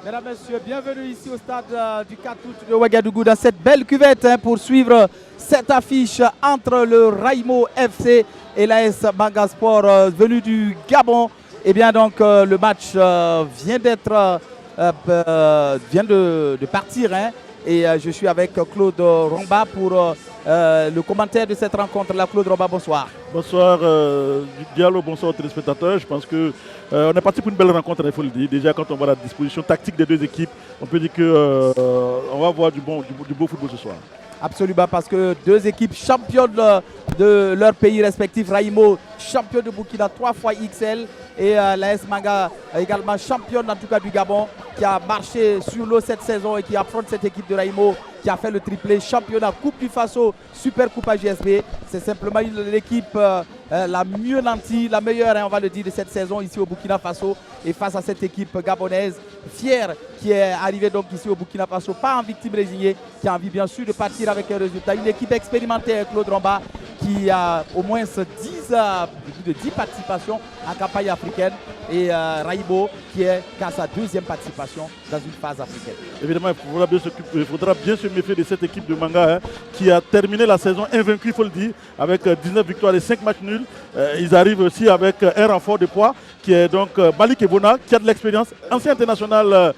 Mesdames, Messieurs, bienvenue ici au stade du 4 août de Ouagadougou dans cette belle cuvette pour suivre cette affiche entre le Raimo FC et l'AS Manga Sport venu du Gabon. Et bien donc le match vient de partir et je suis avec Claude Romba pour le commentaire de cette rencontre. Là, Claude Romba, bonsoir. Bonsoir Diallo, bonsoir aux téléspectateurs. Je pense que on est parti pour une belle rencontre, il faut le dire. Déjà quand on voit la disposition tactique des deux équipes, on peut dire qu'on va voir du beau football ce soir. Absolument, parce que deux équipes championnes de leur pays respectif. Raimo, champion de Burkina 3 fois XL, et l'AS Manga également championne en tout cas du Gabon, qui a marché sur l'eau cette saison et qui affronte cette équipe de Raimo qui a fait le triplé championnat, Coupe du Faso, Super Coupe AGSB. C'est simplement l'équipe la mieux nantie, la meilleure, on va le dire, de cette saison ici au Burkina Faso. Et face à cette équipe gabonaise fière qui est arrivée donc ici au Burkina Faso, pas en victime résignée, qui a envie bien sûr de partir avec un résultat. Une équipe expérimentée, Claude Romba, qui a au moins 10 participations en campagne africaine, et Raimo qui est qu'à sa deuxième participation dans une phase africaine. Évidemment, il faudra bien se méfier de cette équipe de Manga qui a terminé la saison invaincue, il faut le dire, avec 19 victoires et 5 matchs nuls. Ils arrivent aussi avec un renfort de poids qui est donc Malik Ebona, qui a de l'expérience, ancien international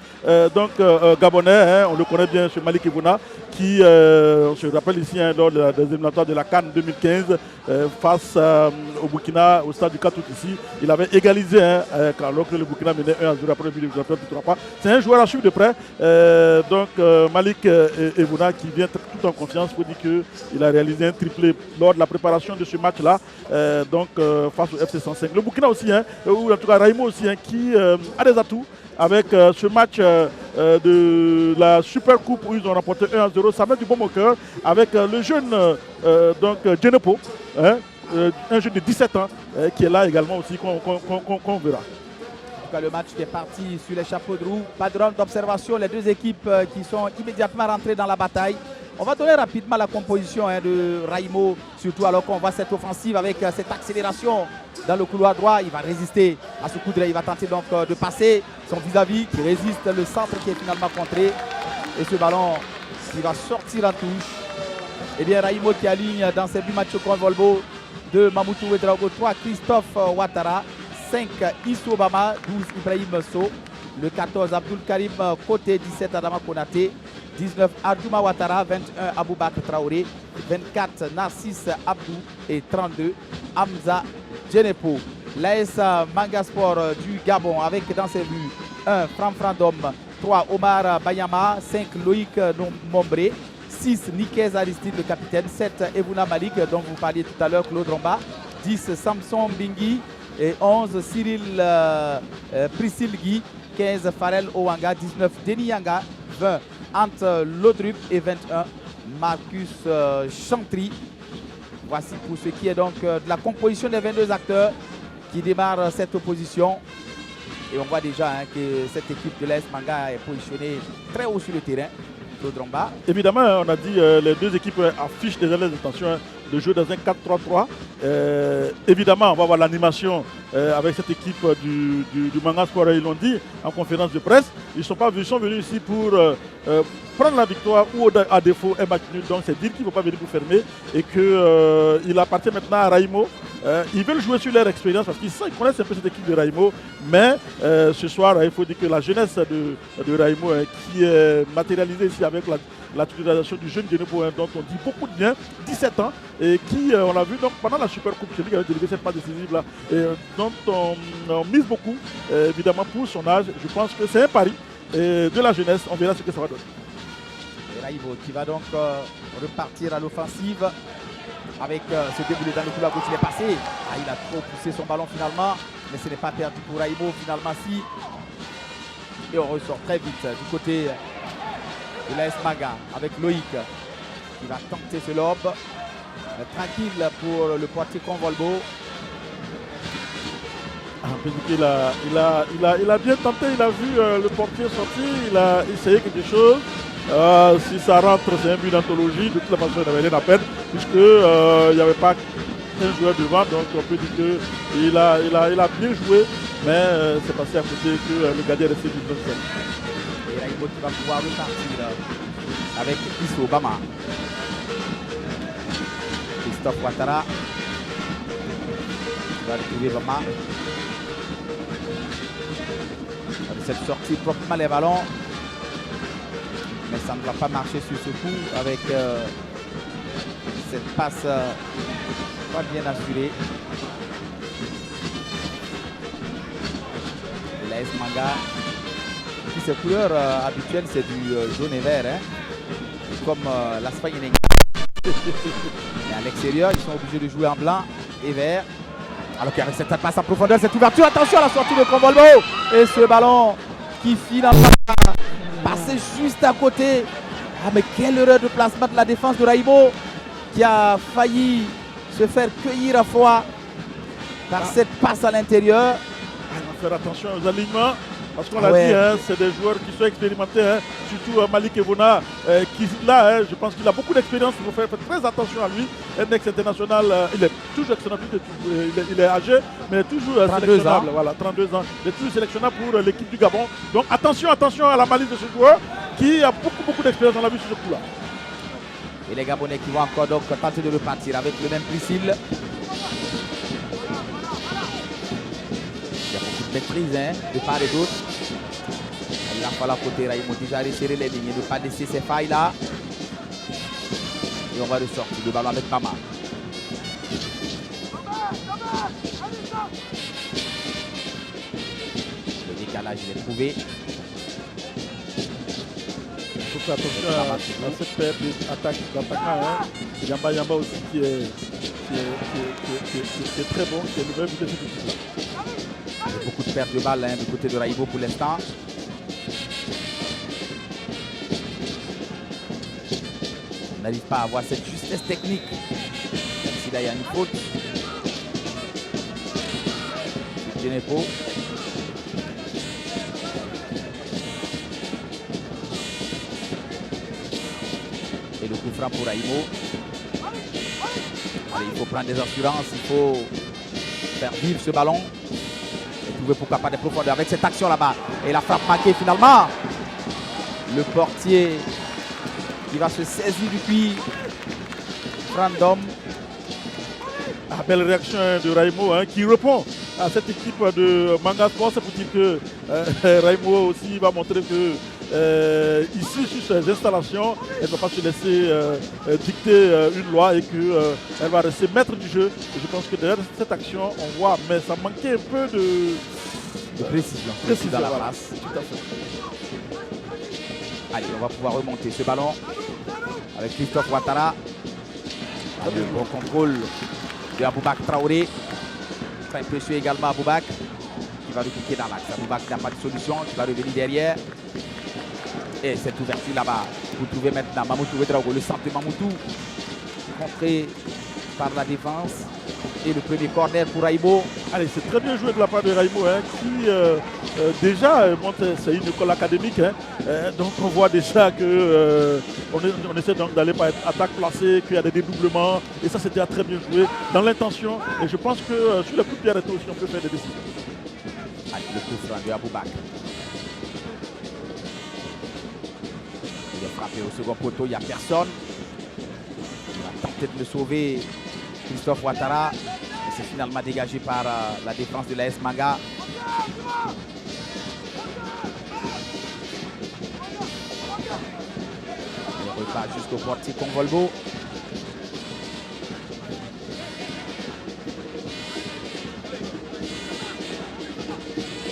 gabonais, on le connaît bien, ce Malik Ebona, qui, on se rappelle ici, lors de la deuxième éliminatoire de la CAN 2015, face au Burkina, au stade du 4 août ici, il avait égalisé, alors que le Burkina menait 1-0 après le but de victoire du 3. C'est un joueur à suivre de près, Malik Ebona qui vient tout en confiance pour dire qu'il a réalisé un triplé lors de la préparation de ce match-là, face au FC 105. Le Burkina aussi, ou en tout cas Raimo aussi, qui a des atouts avec ce match de la Super Coupe où ils ont remporté 1-0. Ça met du bon au cœur avec le jeune Djenepo, un jeune de 17 ans qui est là également aussi, qu'on verra. En tout cas, le match qui est parti sur les chapeaux de roue. Pas de round d'observation, les deux équipes qui sont immédiatement rentrées dans la bataille. On va donner rapidement la composition de Raimo, surtout alors qu'on voit cette offensive avec cette accélération dans le couloir droit. Il va résister à ce coup de il va tenter donc de passer son vis-à-vis qui résiste, le centre qui est finalement contré. Et ce ballon qui va sortir en touche. Et bien Raimo qui aligne dans ses buts matchs contre Volvo 2 Mamoutou Ouedraogo, 3 Christophe Ouattara, 5 Issou Obama, 12 Ibrahim So, le 14 Abdul Karim Koté, 17 Adama Konaté, 19 Ardouma Ouattara, 21 Aboubakar Traoré, 24 Narcisse Abdou et 32 Hamza Djenepo. L'AS Manga Sport du Gabon avec dans ses buts 1 Fran Frandom, 3 Omar Bayama, 5 Loïc Mombré, 6 Nikez Aristide le capitaine, 7 Ebouna Malik dont vous parliez tout à l'heure, Claude Romba, 10 Samson Bingui et 11 Cyril Priscille Guy, 15 Farel Owanga, 19 Denis Yanga, 20 Ante Lodrup et 21 Marcus Chantry. Voici pour ce qui est donc de la composition des 22 acteurs qui démarrent cette opposition. Et on voit déjà que cette équipe de l'AS Manga est positionnée très haut sur le terrain. Claude Romba. Évidemment, on a dit les deux équipes affichent déjà les intentions de jouer dans un 4-3-3. Évidemment, on va voir l'animation avec cette équipe du Manga Sport. Ils l'ont dit en conférence de presse. Ils sont venus ici pour prendre la victoire ou à défaut un match nul. Donc c'est dire qu'il ne faut pas venir pour fermer et qu'il appartient maintenant à Raimo. Ils veulent jouer sur leur expérience parce qu'ils connaissent un peu cette équipe de Raimo. Mais ce soir, il faut dire que la jeunesse de Raimo qui est matérialisée ici avec la titularisation du jeune Djenepo, dont on dit beaucoup de bien, 17 ans, et qui, on l'a vu donc, pendant la Super Coupe, c'est lui qui avait délivré cette passe décisive là, et dont on mise beaucoup, évidemment, pour son âge. Je pense que c'est un pari de la jeunesse. On verra ce que ça va donner. Et Raimo qui va donc repartir à l'offensive avec ce déboulé dans le couloir gauche. Il est passé. Il a trop poussé son ballon finalement, mais ce n'est pas perdu pour Raimo finalement si. Et on ressort très vite du côté de l'AS Manga avec Loïc qui va tenter ce lob. Tranquille pour le portier Convolbo. Il a bien tenté, il a vu le portier sortir, il a essayé quelque chose. Si ça rentre, c'est un but d'anthologie. De toute façon, il n'avait rien à perdre, puisqu'il n'y avait pas un joueur devant. Donc on peut dire qu'il a bien joué, mais c'est passé à côté que le gardien est resté du 27. Raimo qui va pouvoir repartir avec Isso Bama. Christophe Ouattara qui va retrouver Bama. Avec cette sortie proprement les ballons. Mais ça ne va pas marcher sur ce coup avec cette passe pas bien assurée. L'AS Manga, qui ses couleurs habituelles, c'est du jaune et vert, hein, comme l'Espagne et mais à l'extérieur, ils sont obligés de jouer en blanc et vert. Alors qu'avec cette passe en profondeur, cette ouverture, attention à la sortie de Convolvo. Et ce ballon qui finalement passé juste à côté. Ah mais quelle erreur de placement de la défense de Raimo qui a failli se faire cueillir à fois par cette passe à l'intérieur. Il faut faire attention aux alignements. Parce qu'on l'a dit, hein, c'est des joueurs qui sont expérimentés, hein, surtout Malik Evona, qui là, hein, je pense qu'il a beaucoup d'expérience, il faut faire très attention à lui. Un ex-international, il est toujours excellable, il est âgé, mais toujours sélectionnable. Voilà, 32 ans. Il est toujours sélectionnable pour l'équipe du Gabon. Donc attention à la malice de ce joueur qui a beaucoup d'expérience dans la vie sur ce coup-là. Et les Gabonais qui vont encore donc tenter de repartir avec le même priscille. Il y a beaucoup de maîtrise, hein, de part et d'autre. Il va falloir côté Raimo déjà resserrer les lignes et ne pas laisser ces failles là. Et on va ressortir le ballon avec Bama. Le décalage il est trouvé. Il faut faire attention à cette perte d'attaquant. Hein. Yamba aussi qui est très bon, qui est le même de cette équipe-là. Il y a beaucoup de pertes de balles, hein, du côté de Raimo pour l'instant. On n'arrive pas à avoir cette justesse technique. Même si là il y a une faute. Genepo. Et le coup franc pour Raimo. Allez, il faut prendre des assurances, il faut faire vivre ce ballon. Et trouver pourquoi pas des profondeurs avec cette action là-bas. Et la frappe manquée finalement. Le portier qui va se saisir du puits. Random. Ah, belle réaction de Raimo, hein, qui répond à cette équipe de Manga Sport. C'est pour dire que Raimo aussi va montrer que ici sur ces installations, elle ne va pas se laisser dicter une loi et qu'elle va rester maître du jeu. Et je pense que derrière cette action, on voit, mais ça manquait un peu de précision dans la place. Tout à fait. Allez, on va pouvoir remonter ce ballon avec Christophe Ouattara. Le bon contrôle de Aboubak Traoré. Très précieux également Aboubak qui va le piquer dans l'axe. Aboubak n'a pas de solution, qui va revenir derrière. Et cette ouverture là-bas, vous trouvez maintenant Mamoutou Ouedraogo, le centre de Mamoutou, contré par la défense. Et le premier corner pour Raimo. Allez, c'est très bien joué de la part de Raimo, hein, qui déjà montre, c'est une école académique. Hein, donc on voit déjà que on essaie donc d'aller par attaque placée, qu'il y a des dédoublements. Et ça, c'était très bien joué dans l'intention. Et je pense que sur le coup de pied arrêté aussi, on peut faire des décisions. Allez, le coup franc de Aboubak. Il est frappé au second poteau, il n'y a personne. Il va tenter de le sauver, Christophe Ouattara. Et c'est finalement dégagé par la défense de l'AS Manga. Il repart jusqu'au portier Convolvo.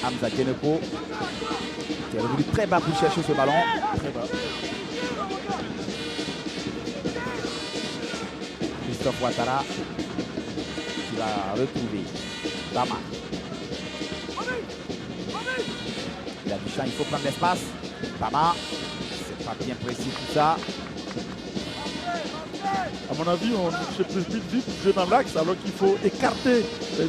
Hamza Genepo qui est revenu très bas pour chercher ce ballon. Très bas. Christophe Ouattara qui va retrouver Bama. Il a du champ, il faut prendre l'espace. Bama, c'est pas bien précis tout ça. À mon avis, on se précipite vite jouer dans l'axe alors qu'il faut écarter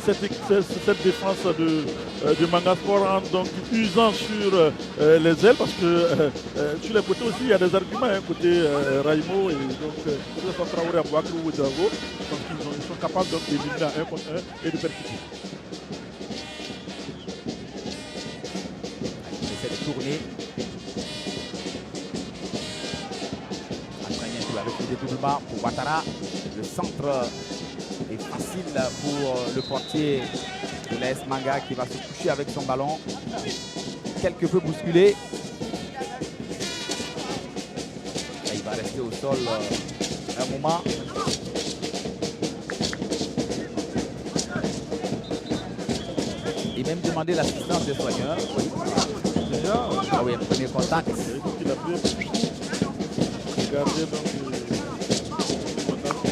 cette défense de Manga Sport en donc usant sur les ailes parce que sur les côtés aussi il y a des arguments côté Raimo et donc que ce soit Traoré, Aboubakar ou Ouedraogo, je pense qu'ils sont capables donc d'éliminer à 1 contre 1 et de percuter. On essaie de tourner. dédoublement pour Ouattara. Le centre est facile pour le portier de l'AS Manga qui va se coucher avec son ballon. Quelque peu bousculé. Et il va rester au sol un moment. Et même demander l'assistance des soigneurs. Oui. Déjà, Ah oui, un premier contact. il a bien regardé donc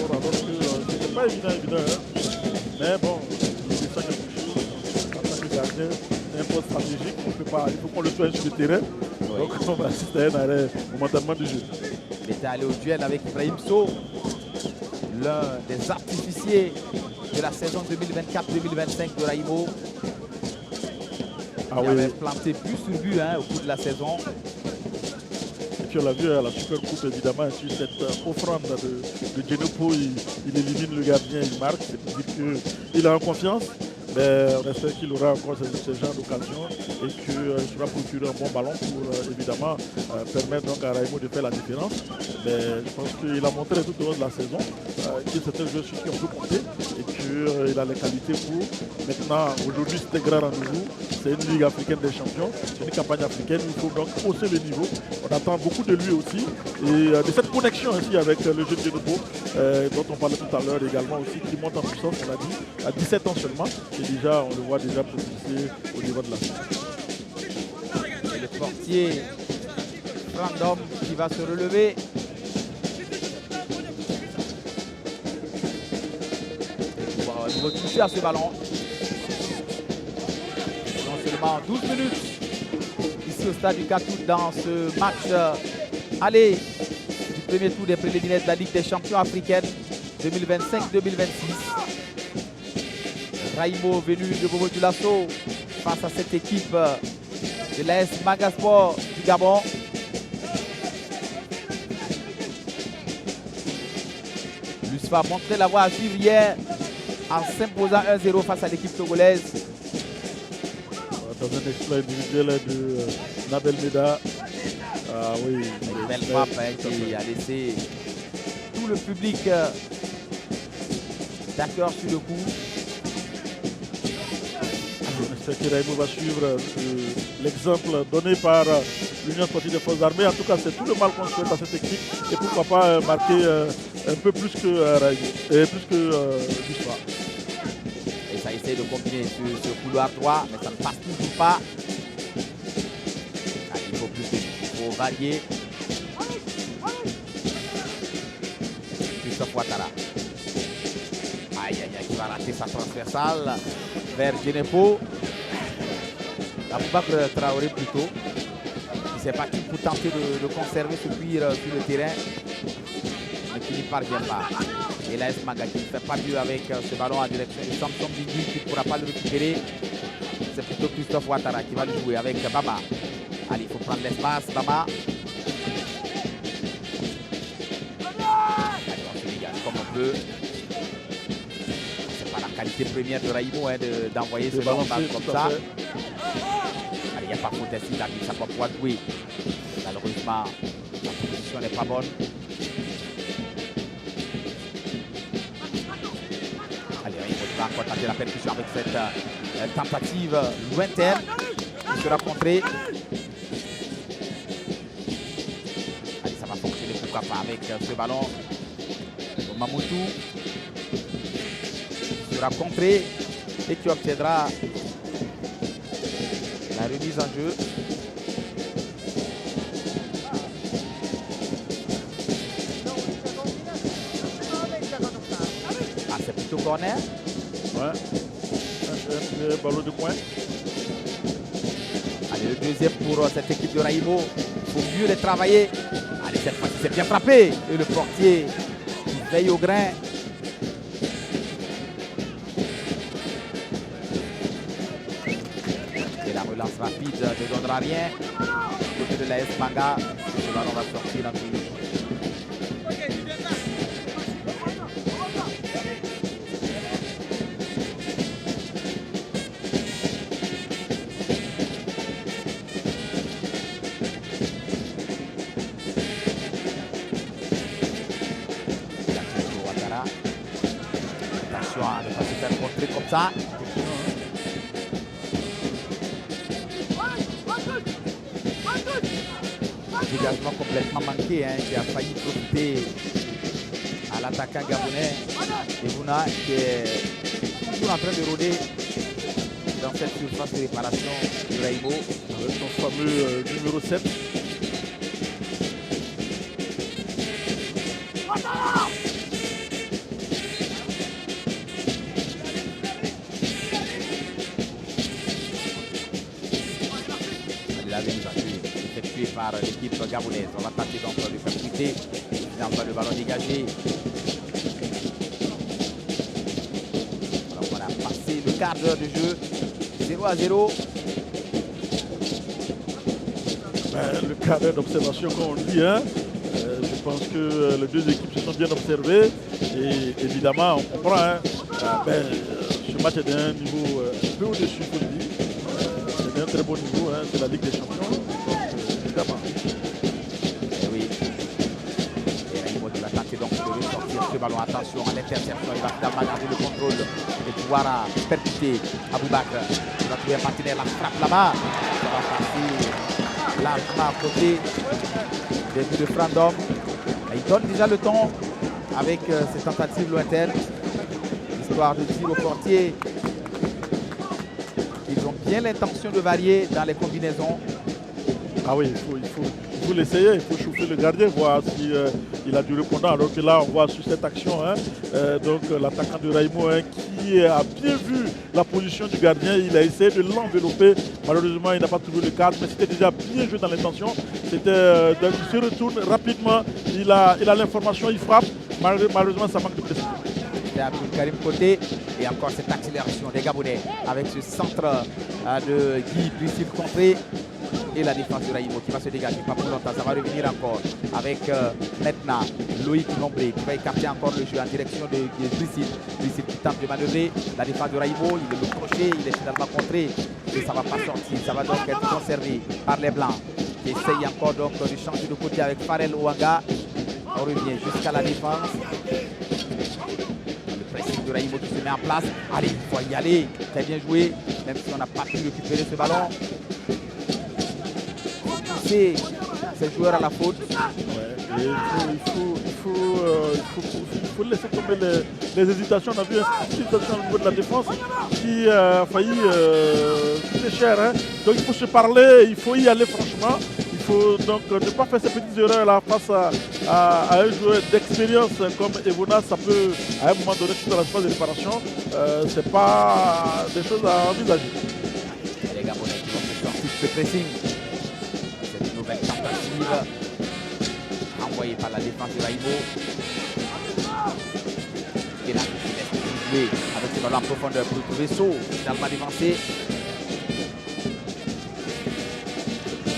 alors que c'était pas évident. Hein. Mais bon, il est ça quelque chose. En tant que gardien, c'est un poste stratégique. Il faut qu'on le soigne sur le terrain. Oui. Donc on va assister à un arrêt momentanément du jeu. Il était allé au duel avec Ibrahim Sow, l'un des artificiers de la saison 2024-2025 de Raimo. Ah Il oui. avait planté but sur but au cours de la saison. Et puis on l'a vu à la Super Coupe évidemment sur cette offrande de Djenepo, il élimine le gardien, il marque, c'est pour dire qu'il est en confiance. Mais on espère qu'il aura encore ce genre d'occasion et qu'il sera procuré un bon ballon pour évidemment permettre donc à Raimo de faire la différence. Mais je pense qu'il a montré tout au long de la saison que c'est un joueur sur qui on peut compter et qu'il a les qualités pour. Maintenant, aujourd'hui c'était grand rendez-vous, c'est une Ligue africaine des champions, c'est une campagne africaine, il faut donc hausser le niveau. On attend beaucoup de lui aussi et de cette connexion aussi avec le jeu de Djenepo dont on parlait tout à l'heure également aussi, qui monte en puissance, on l'a dit, à 17 ans seulement. Et déjà, on le voit déjà progresser au niveau de la vie. Et le portier Random qui va se relever. Et pouvoir retoucher à ce ballon. Non seulement 12 minutes ici au stade du 4 août dans ce match aller du premier tour des préliminaires de la Ligue des champions africaine 2025-2026. Raimo venu de Bobo Dioulasso face à cette équipe de l'AS Magasport du Gabon. L'USFA a montré la voie à suivre hier en s'imposant 1-0 face à l'équipe togolaise. Dans un exploit individuel de Nabel Meda. Ah oui, Une belle frappe qui a laissé tout le public d'accord sur le coup. J'espère que Raimo va suivre l'exemple donné par l'Union sportive des forces armées. En tout cas, c'est tout le mal qu'on souhaite à cette équipe. Et pourquoi pas marquer un peu plus que Raimo, et plus que l'USFA. Et ça essaie de combiner sur ce couloir droit, mais ça ne passe toujours pas. Ah, il faut plus de il faut varier. Christophe Ouattara. Aïe aïe aïe, il va rater sa transversale vers Djenepo. Aboubakar Traoré plutôt. Il ne s'est battu pour tenter de conserver ce cuir sur le terrain, mais qui n'y parvient pas. Et l'AS Manga qui ne fait pas mieux avec ce ballon en direction de Samson Bigui qui ne pourra pas le récupérer. C'est plutôt Christophe Ouattara qui va le jouer avec Bama. Allez, il faut prendre l'espace, Bama. Allez, on se dégage comme on peut. C'est pas la qualité première de Raimo d'envoyer ce ballon comme ça. Allez, il n'y a pas faute ici, David, ça va pouvoir jouer. Malheureusement, la position n'est pas bonne. Allez, Raimo va encore tenter la percussion avec cette tentative lointaine qui sera contrée. Allez, ça va fonctionner pourquoi pas avec ce ballon. Mamoutou sera contré et qui obtiendra la remise en jeu. Ah, c'est plutôt corner. Ouais. Un ballon de poing. Allez, le deuxième pour cette équipe de Raimo. Il faut mieux les travailler. Allez, cette fois-ci, c'est bien frappé. Et le portier qui veille au grain. Et la relance rapide ne donnera rien. Du côté de l'AS Manga. Le ballon va sortir en touche. Contré comme ça. Dégagement complètement manqué, hein, qui a failli profiter à l'attaquant gabonais. Evuna qui est toujours en train de rôder dans cette surface de réparation de Raimo. Avec son fameux numéro 7. La effectuée par l'équipe gabonaise. On va tenter donc de percuter. Finalement, le ballon dégagé. Alors, on a passé le quart d'heure de jeu. 0-0. Le cadre d'observation, comme on dit, hein, je pense que les deux équipes se sont bien observées et évidemment on comprend, hein, ce match est d'un niveau un peu au-dessus, faut le dire. C'est d'un très bon niveau, hein, c'est la Ligue des Champions, donc évidemment. Et oui. Et Raimo va tenter donc de ressortir ce ballon. Attention à l'interception, il va finalement garder le contrôle et pouvoir percuter Aboubakar. Il va trouver un partenaire, la frappe là-bas. Ça va passer largement à côté des buts de Frandom. Il donne déjà le temps avec ses tentatives lointaines, histoire de dire aux portiers qu'ils ont bien l'intention de varier dans les combinaisons. Ah oui, il faut l'essayer, il faut chauffer le gardien, voir si il a du répondant. Alors que là, on voit sur cette action, hein, donc l'attaquant de Raimo, hein, qui a bien vu la position du gardien, il a essayé de l'envelopper. Malheureusement, il n'a pas trouvé le cadre, mais c'était déjà bien joué dans l'intention. C'était, il se retourne rapidement, il a l'information, il frappe. Malheureusement, ça manque de précision. C'était Abdul Karim côté et encore cette accélération des Gabonais avec ce centre de Guy Brissip contré. Et la défense de Raimo qui va se dégager, pas pour longtemps, ça va revenir encore avec maintenant Loïc Nombré qui va écarter encore le jeu en direction de Brissip. Brissip qui tente de manœuvrer, la défense de Raimo, il est le crochet, il est finalement contré et ça ne va pas sortir, ça va donc être conservé par les Blancs qui essayent encore donc de changer de côté avec Farel Ouanga. On revient jusqu'à la défense. Le pressing de Raimo qui se met en place. Allez, il faut y aller, très bien joué, même si on n'a pas pu récupérer ce ballon. Ces joueurs à la faute. Ouais, il faut laisser tomber les hésitations. On a vu une hésitation au niveau de la défense qui a failli coûter cher. Hein. Donc il faut se parler, il faut y aller franchement. Il faut donc ne pas faire ces petites erreurs là face à un joueur d'expérience comme Evona. Ça peut à un moment donné, tout dans la phase de réparation, c'est pas des choses à envisager. Les Gabonais qui vont se sortir de ce pressing. Nouvelle tentative envoyée par la défense de Raimo. Et là, il laisse jouer avec ce ballon en profondeur pour le vaisseau finalement dévancé.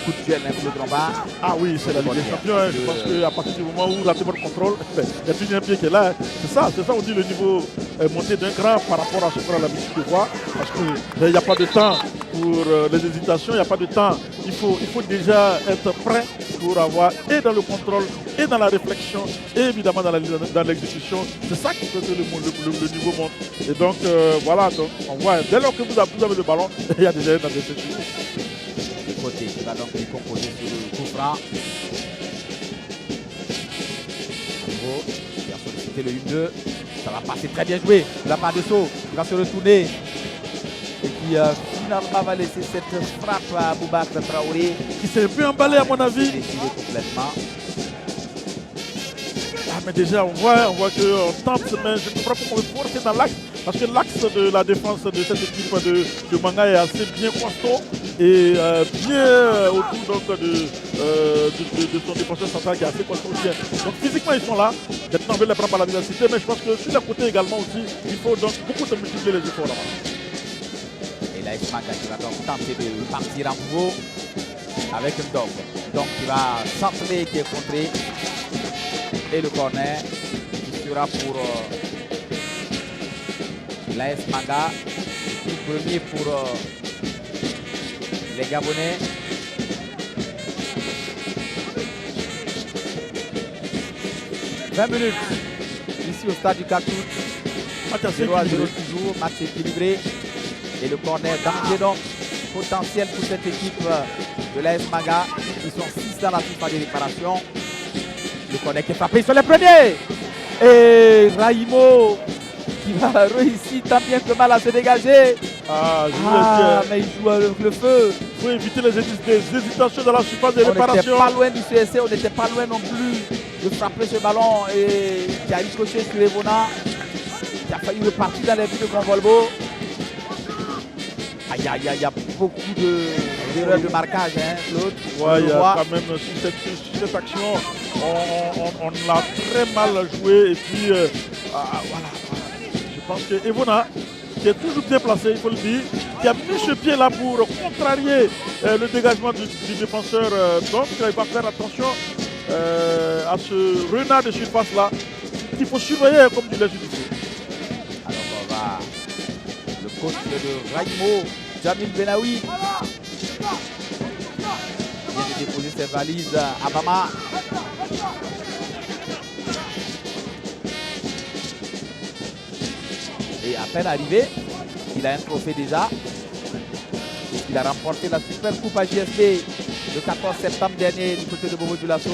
Coup de duel, un peu de bas. Ah oui, c'est la Ligue des Champions. Hein. Je pense qu'à partir du moment où la demande contrôle, il y a plus d'un pied qui est là. Hein. C'est ça, on dit le niveau est monté d'un cran par rapport à ce qu'on a l'habitude de voir. Parce qu'il n'y a pas de temps pour les hésitations, il n'y a pas de temps. Il faut déjà être prêt pour avoir et dans le contrôle, et dans la réflexion, et évidemment dans l'exécution. C'est ça qui fait que le niveau monte. Et donc voilà, donc, on voit, dès lors que vous avez le ballon, il y a déjà un adversaire. Côté qui va donc décomposer sur le coup franc. Il a sollicité le 1-2. Ça va passer très bien joué de la part de Sow. Il va se retourner. Et qui finalement va laisser cette frappe à Aboubakar Traoré. Qui s'est un peu emballé à mon avis. Décidé complètement. Ah mais déjà on voit qu'on tente, mais je ne crois pas qu'on veut forcer dans l'axe. Parce que l'axe de la défense de cette équipe de Manga est assez bien costaud et bien autour donc, de son défenseur central qui est assez costaud aussi. Donc physiquement ils sont là. Maintenant on veut les prendre par la vivacité, mais je pense que sur le côté également aussi, il faut donc beaucoup de multiplier les efforts là-bas. Et là Manga qui va donc tenter de partir en nouveau avec un dog. Donc il va centrer qui est contré. Et le corner qui sera pour l'AS Manga. Le premier pour les Gabonais. « 20 minutes ici au stade du Cartouche. Match assez 0 à 0 équilibré. toujours, match équilibré. Et le corner d'entrée donc potentiel pour cette équipe de l'AS Manga. Ils sont 6 dans la surface de réparation. Le corner qui est frappé sur les premiers. Et Raimo qui va réussir tant bien que mal à se dégager. Ah, je vous Ah, ai dit, mais il joue avec le feu. il faut éviter les hésitations dans la surface de On n'était réparation. pas loin du CSC, on n'était pas loin non plus de frapper ce ballon et qui a ricoché sur Evona, qui a failli repartir dans les buts de Convolbo. Aïe, aïe, aïe, il y a beaucoup d'erreurs de marquage, hein, Claude. Ouais, il y a quand même sur cette action, on l'a très mal joué. Et puis, voilà. Je pense que Evona, qui est toujours bien placé, il faut le dire, qui a mis ce pied là pour contrarier le dégagement du défenseur. Donc, il va faire attention à ce renard de surface là, qu'il faut surveiller comme du lait judicieux. Alors, on va. Le coach de Raimo, Jamil Benaoui, vient de déposer ses valises à Bama. Et à peine arrivé, il a un trophée déjà. Il a remporté la Super Coupe à JSP le 14 septembre dernier du côté de Bobo Dioulasso.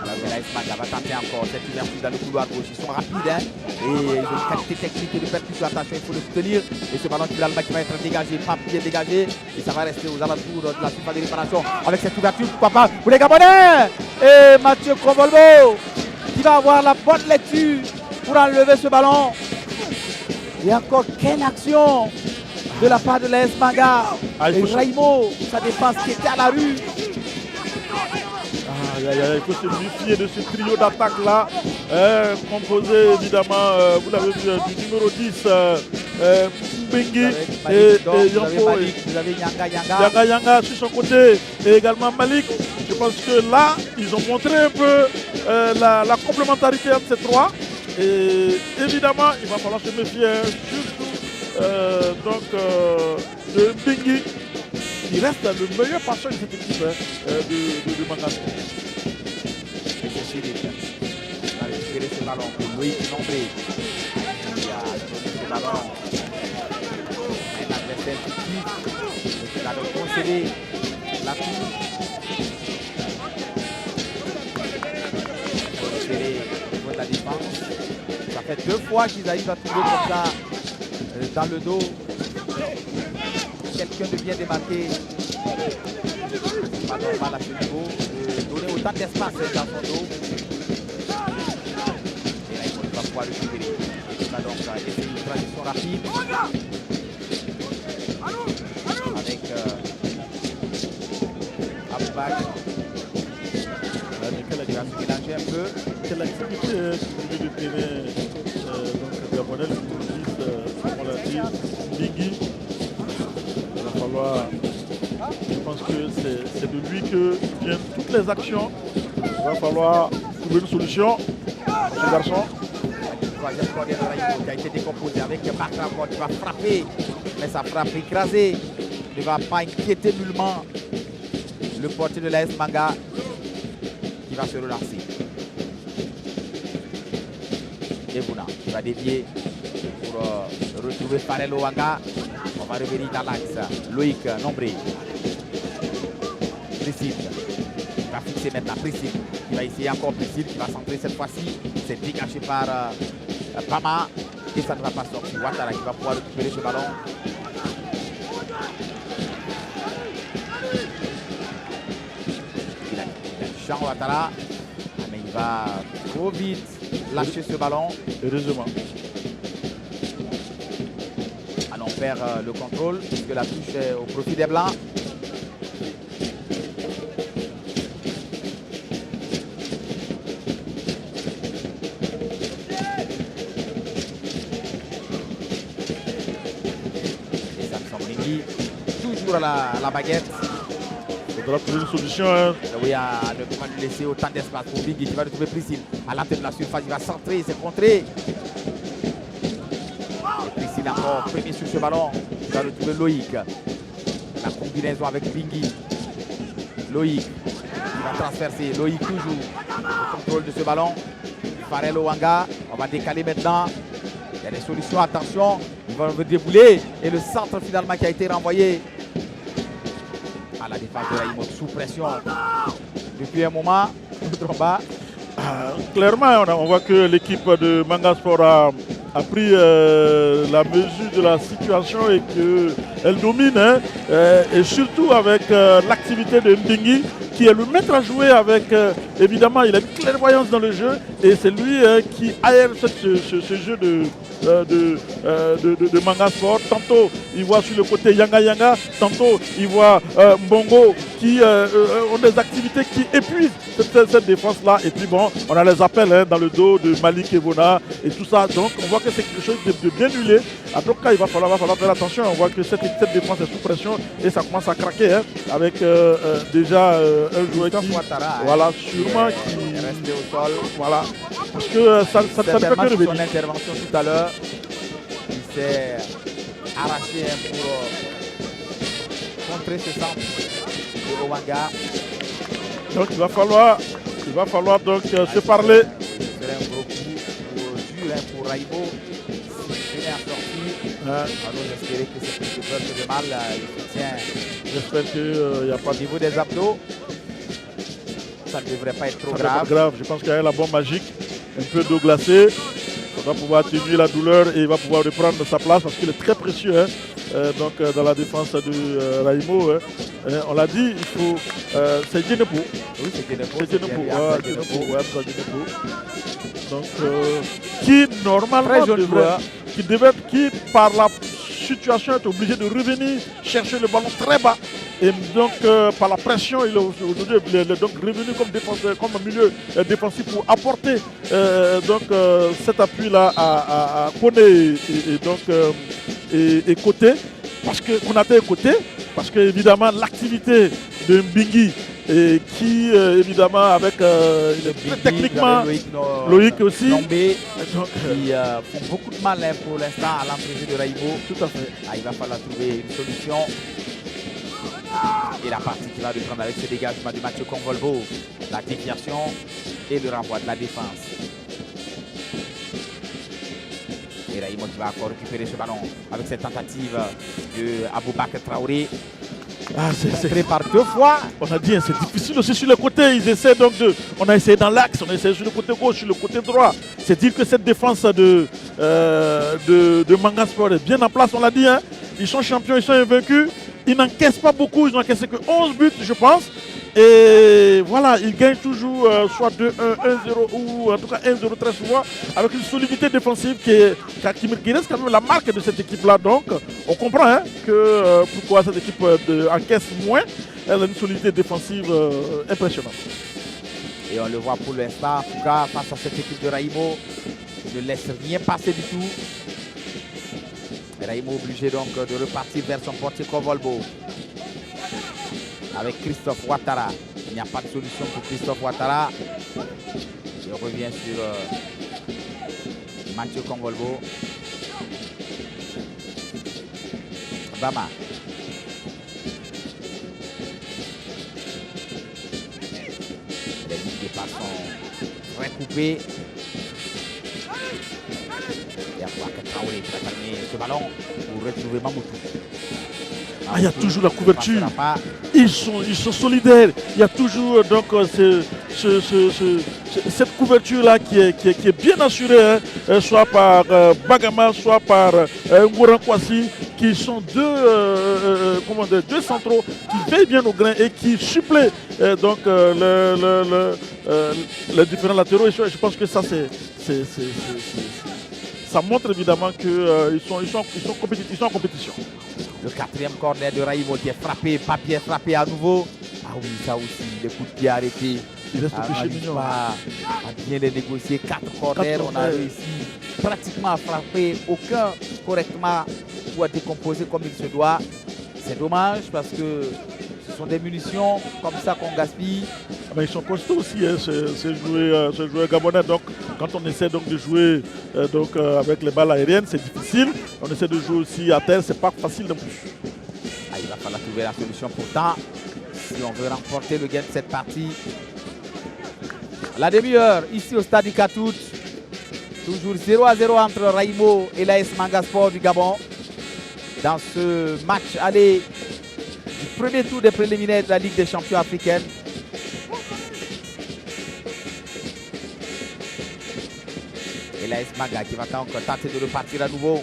Alors l'AS Manga va tenter encore cette ouverture dans le couloir gauche. Ils sont rapides, hein, et ils ont une qualité technique et de percussion. Attention, il faut le soutenir. Et ce ballon qui va être dégagé, pas bien dégagé. Et ça va rester aux alentours de la surface de réparation. Avec cette ouverture, pourquoi pas, pour les Gabonais. Et Mathieu Convolbo qui va avoir la bonne lecture pour enlever ce ballon. Et encore quelle action de la part de l'AS Manga. Et Raimo, sa défense qui était à la rue. Il faut se méfier de ce trio d'attaque là, composé évidemment, vous l'avez vu, du numéro 10, Mbengue et Yanko. Vous avez Yanga Yanga sur son côté et également Malik. Je pense que là, ils ont montré un peu la complémentarité entre ces trois. Et évidemment, il va falloir se méfier surtout de Mbengue, qui reste le meilleur passeur de cette équipe de Manga. Il a récupéré ce ballon pour Loïc Nombré. Il a donné ce ballon à un adversaire qui a donc concédé la tour. Il faut repérer au niveau de la défense. Ça fait 2 fois qu'ils arrivent à trouver comme ça dans le dos quelqu'un de bien démarqué. C'est pas normal à ce niveau de donner autant d'espace dans son dos. Et là, il va pouvoir récupérer. Il va donc essayer une transition rapide. Avec Aboubac. Il va se mélanger un peu. Quelle activité du milieu de terrain gabonais, le numéro 10, comme on l'a dit, Mbengue. Il va falloir, je pense que c'est de lui que viennent toutes les actions. Il va falloir trouver une solution à ce garçon. Le troisième corner de Raïko qui a été décomposé avec Bakra qui va frapper, mais sa frappe écrasée ne va pas inquiéter nullement le portier de l'AS Manga qui va se relancer. Evuna qui va dévier pour retrouver Farel Owanga. On va revenir dans l'axe. Loïc Nombré. Priscille. Il va fixer maintenant Priscille. Il va essayer encore Priscille qui va centrer cette fois-ci. C'est dégagé par Bama. Et ça ne va pas sortir. Ouattara qui va pouvoir récupérer ce ballon. Il a du champ Ouattara. Mais il va trop vite lâcher ce ballon. Heureusement. Alors on perd le contrôle puisque la touche est au profit des Blancs. Et Samson Mbengue, toujours à la baguette. Il faudra trouver une solution. Hein. Oui, à ne pas lui laisser autant d'espace pour Mbengue qui va retrouver Priscille. À l'entrée de la surface, il va centrer, c'est contré. Priscille encore premier sur ce ballon. Il va retrouver Loïc. La combinaison avec Mbengue. Loïc. Il va transverser. Loïc toujours. Le contrôle de ce ballon. Farel Owanga. On va décaler maintenant. Il y a des solutions, attention. Ils vont débouler. Et le centre finalement qui a été renvoyé à la défense de Raïmo sous pression. Depuis un moment, Dromba. Clairement, on voit que l'équipe de Manga Sport a pris la mesure de la situation et qu'elle domine. Hein, et surtout avec l'activité de Ndingi, qui est le maître à jouer avec, évidemment, il a une clairvoyance dans le jeu. Et c'est lui qui aère ce jeu de Manga Sport. Tantôt, il voit sur le côté Yanga Yanga. Tantôt, il voit Mbongo qui ont des activités qui épuisent cette défense-là. Et puis bon, on a les appels hein, dans le dos de Malik Evona et tout ça. Donc, on voit que c'est quelque chose de bien huilé. En tout cas, il va falloir faire attention. On voit que cette défense est sous pression et ça commence à craquer hein, avec déjà un joueur qui, voilà, sûrement qui est resté au sol. Voilà. Parce que ça ne peut que revenir. Son intervention tout à l'heure, il s'est arraché hein, pour contrer ce centre de Owanga. Donc il va falloir donc se parler. Ce serait un gros coup dur hein, pour Raïmo. S'il venait à sortir, alors j'espérais que c'est plus de peur que de mal. Il se tient. J'espère qu'il n'y a pas au niveau des abdos. Ça ne devrait pas être trop grave. grave. Je pense qu'il y a la bombe magique, un peu d'eau glacée. Ça va pouvoir atténuer la douleur et il va pouvoir reprendre sa place parce qu'il est très précieux hein, donc, dans la défense de Raïmo. Hein. On l'a dit, il faut. C'est Djenepou. Oui, c'est Djenepou. C'est Djenepou. Donc, qui normalement qui par la situation est obligé de revenir chercher le ballon très bas. Et donc par la pression, il est aujourd'hui donc revenu comme défenseur, comme milieu défensif pour apporter cet appui-là à Koné et Côté. Parce que Konaté est Côté, parce que évidemment l'activité de Mbingi et qui évidemment avec techniquement Loïc aussi Nombé, qui font beaucoup de mal hein, pour l'instant à l'entrée de Raïmo. Tout à fait. Il va falloir trouver une solution. Et la partie qui va reprendre avec ce dégagement de Mathieu Convolvo, la déviation et le renvoi de la défense. Et Raïmo qui va encore récupérer ce ballon avec cette tentative de Aboubakar Traoré. C'est par deux fois. On a dit, hein, c'est difficile aussi sur le côté. Ils essaient donc de. On a essayé dans l'axe, on a essayé sur le côté gauche, sur le côté droit. C'est dire que cette défense de Manga Sport est bien en place. On l'a dit, hein. Ils sont champions, ils sont invaincus. Ils n'encaissent pas beaucoup, ils n'ont encaissé que 11 buts, je pense. Et voilà, ils gagnent toujours soit 2-1, 1-0 ou en tout cas 1-0 très souvent avec une solidité défensive qui reste quand même la marque de cette équipe-là. Donc, on comprend hein, que pourquoi cette équipe encaisse moins. Elle a une solidité défensive impressionnante. Et on le voit pour l'instant, en tout cas, face à cette équipe de Raïmo, il ne laisse rien passer du tout. Raïmo obligé donc de repartir vers son portier Convolvo. Avec Christophe Ouattara. Il n'y a pas de solution pour Christophe Ouattara. Je reviens sur Mathieu Convolvo. Bama. Les lignes de passe sont très coupées. Il y a Ouattara Traoré qui va terminer ce ballon pour retrouver Mamoutou. Ah, il y a toujours la couverture. Ils sont solidaires. Il y a toujours donc cette couverture-là qui est bien assurée, hein, soit par Bagama, soit par Ngouran Kwasi, qui sont deux centraux qui veillent bien au grain et qui suppléent donc les différents latéraux. Et je pense que ça, ça montre évidemment qu'ils sont en compétition. Le quatrième corner de Raïmo qui est frappé, Papier frappé à nouveau. Ah oui, ça aussi, les coups de pied arrêtés. Il reste péché mignon. À bien les négocier. 4 corners, on a réussi pratiquement à frapper. Aucun correctement ou à décomposer comme il se doit. C'est dommage parce que ce sont des munitions comme ça qu'on gaspille. Mais ils sont costauds aussi, hein, ces joueurs gabonais. Donc, quand on essaie donc de jouer avec les balles aériennes, c'est difficile. On essaie de jouer aussi à terre, c'est pas facile non plus. Ah, il va falloir trouver la solution pourtant si on veut remporter le gain de cette partie. La demi-heure ici au stade Ikatout. Toujours 0-0 entre Raimo et l'AS Manga Sport du Gabon. Dans ce match aller du premier tour des préliminaires de la Ligue des champions africaine. Et l'AS Manga qui va encore tenter de repartir à nouveau.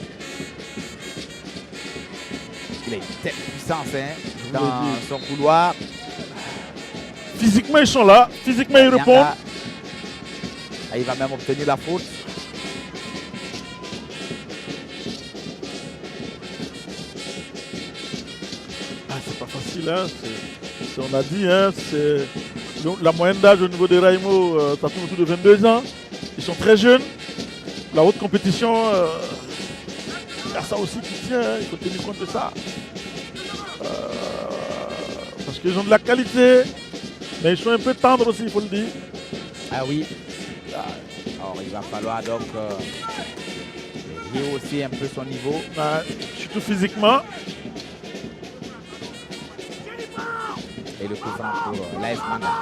Il a une telle puissance dans son couloir. Physiquement, ils sont là. Physiquement, ils répondent. Ah, il va même obtenir la faute. Ah, c'est pas facile. Hein. On a dit, hein, c'est la moyenne d'âge au niveau des Raimo, ça tourne autour de 22 ans. Ils sont très jeunes. La haute compétition, il y a ça aussi qui tient. Hein. Il faut tenir compte de ça. Parce qu'ils ont de la qualité. Mais ils sont un peu tendres aussi, il faut le dire. Ah oui. Alors il va falloir donc rehausser un peu son niveau. Surtout physiquement. Et le coup franc pour l'AS Manga.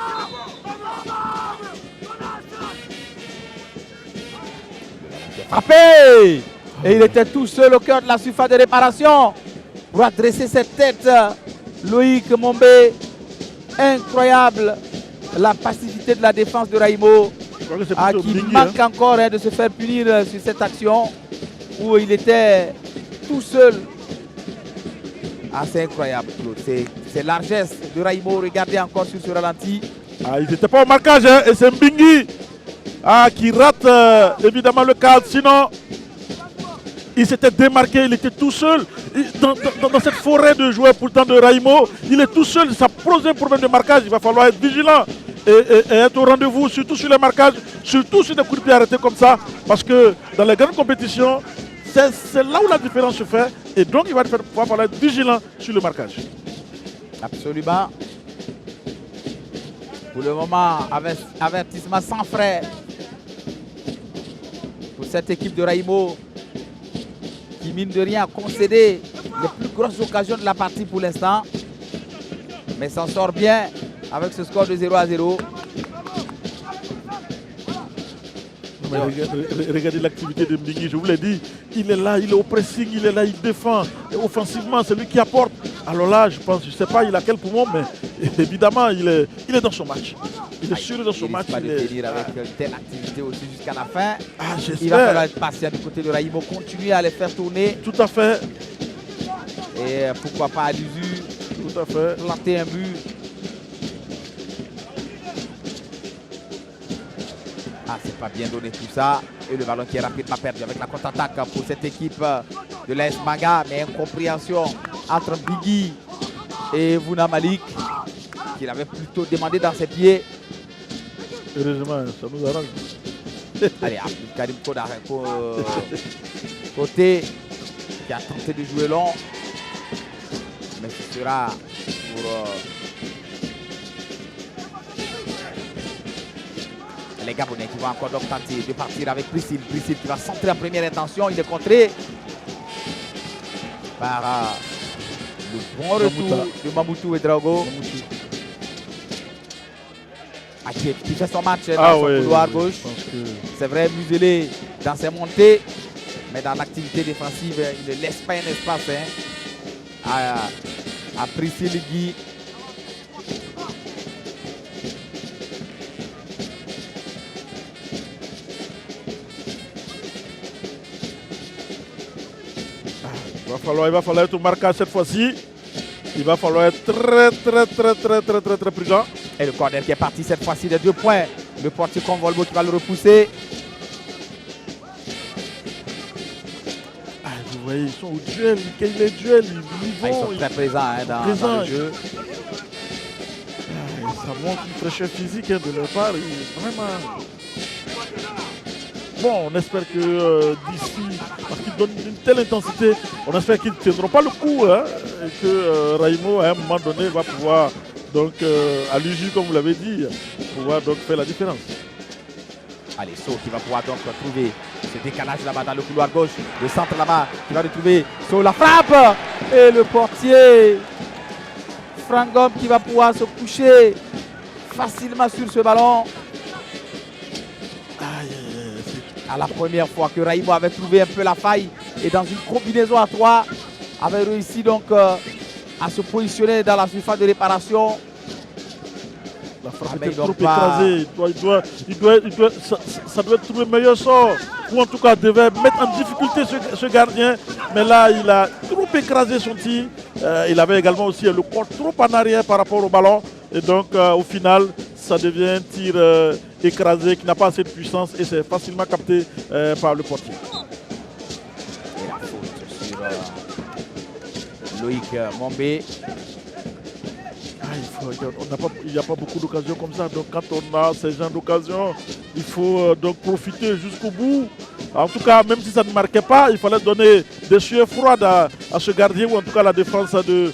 Frappé! Et il était tout seul au cœur de la surface de réparation pour adresser cette tête. Loïc Mombé. Incroyable la passivité de la défense de Raimo qui manque encore de se faire punir sur cette action où il était tout seul. Ah, c'est incroyable, Claude. C'est largesse de Raimo. Regardez encore sur ce ralenti. Ah, ils n'étaient pas au marquage hein, et c'est Mbingi qui rate évidemment le cadre. Sinon, il s'était démarqué, il était tout seul. Dans cette forêt de joueurs pourtant de Raimo, il est tout seul, ça pose un problème de marquage. Il va falloir être vigilant et être au rendez-vous, surtout sur les marquages, surtout sur des coups de pied arrêtés comme ça. Parce que dans les grandes compétitions, c'est là où la différence se fait. Et donc il va falloir être vigilant sur le marquage. Absolument. Pour le moment, avertissement sans frais pour cette équipe de Raimo, qui mine de rien a concédé les plus grosses occasions de la partie pour l'instant, mais s'en sort bien avec ce score de 0-0. Regardez l'activité de Mbingi, je vous l'ai dit, il est là, il est au pressing, il est là, il défend. Et offensivement, c'est lui qui apporte. Alors là, je pense, je ne sais pas, il a quel poumon, mais évidemment, il est dans son match. Il est sûr dans son match. Il ne va pas tenir avec une telle activité aussi jusqu'à la fin. Ah, il va falloir être patient du côté de Raimo, continuer à les faire tourner. Tout à fait. Et pourquoi pas à l'usure. Tout à fait. Planter un but. Ah, c'est pas bien donné tout ça. Et le ballon qui est rapidement perdu avec la contre-attaque pour cette équipe de l'AS Manga. Mais incompréhension entre Biggie et Vouna Malik, qu'il avait plutôt demandé dans ses pieds. Heureusement, ça nous arrange. Allez, Karim Koda, côté, qui a tenté de jouer long. Mais ce sera pour les Gabonais qui vont encore donc tenter de partir avec Priscille. Priscille qui va centrer en première intention. Il est contré par le bon retour de Mamoutou et Drago. Qui fait son match dans son couloir gauche. C'est vrai, muselé dans ses montées, mais dans l'activité défensive, il ne laisse pas un espace à Priscille Guy. Il va falloir être au marquage cette fois-ci. Il va falloir être très prudent. Et le corner qui est parti cette fois-ci de 2 points. Le portier Convolbo qui va le repousser. Ah, vous voyez, ils sont au duel. Les duels, ils sont très présents dans le jeu. Ah, ça montre une fraîcheur physique de leur part. Vraiment. Bon, on espère que d'ici, parce qu'ils donnent une telle intensité, on espère qu'ils ne tiendront pas le coup, hein, et que Raimo, à un moment donné, va pouvoir, donc, à l'usure, comme vous l'avez dit, pouvoir donc faire la différence. Allez, So qui va pouvoir donc trouver ce décalage là-bas dans le couloir gauche, le centre là-bas, qui va retrouver So, la frappe, et le portier, Frangom qui va pouvoir se coucher facilement sur ce ballon. à la première fois que Raimo avait trouvé un peu la faille et dans une combinaison à 3 avait réussi donc à se positionner dans la surface de réparation. La frappe mais était donc trop écrasée. Ça doit être le meilleur sort. Ou en tout cas, devait mettre en difficulté ce gardien. Mais là, il a trop écrasé son tir. Il avait également aussi le corps trop en arrière par rapport au ballon. Et donc, au final, ça devient un tir écrasé qui n'a pas assez de puissance et c'est facilement capté par le portier. Et la faute sur Loïc Mombé. Il n'y a pas beaucoup d'occasions comme ça. Donc quand on a ces genres d'occasions, il faut donc profiter jusqu'au bout. En tout cas, même si ça ne marquait pas, il fallait donner des sueurs froides à ce gardien ou en tout cas la défense de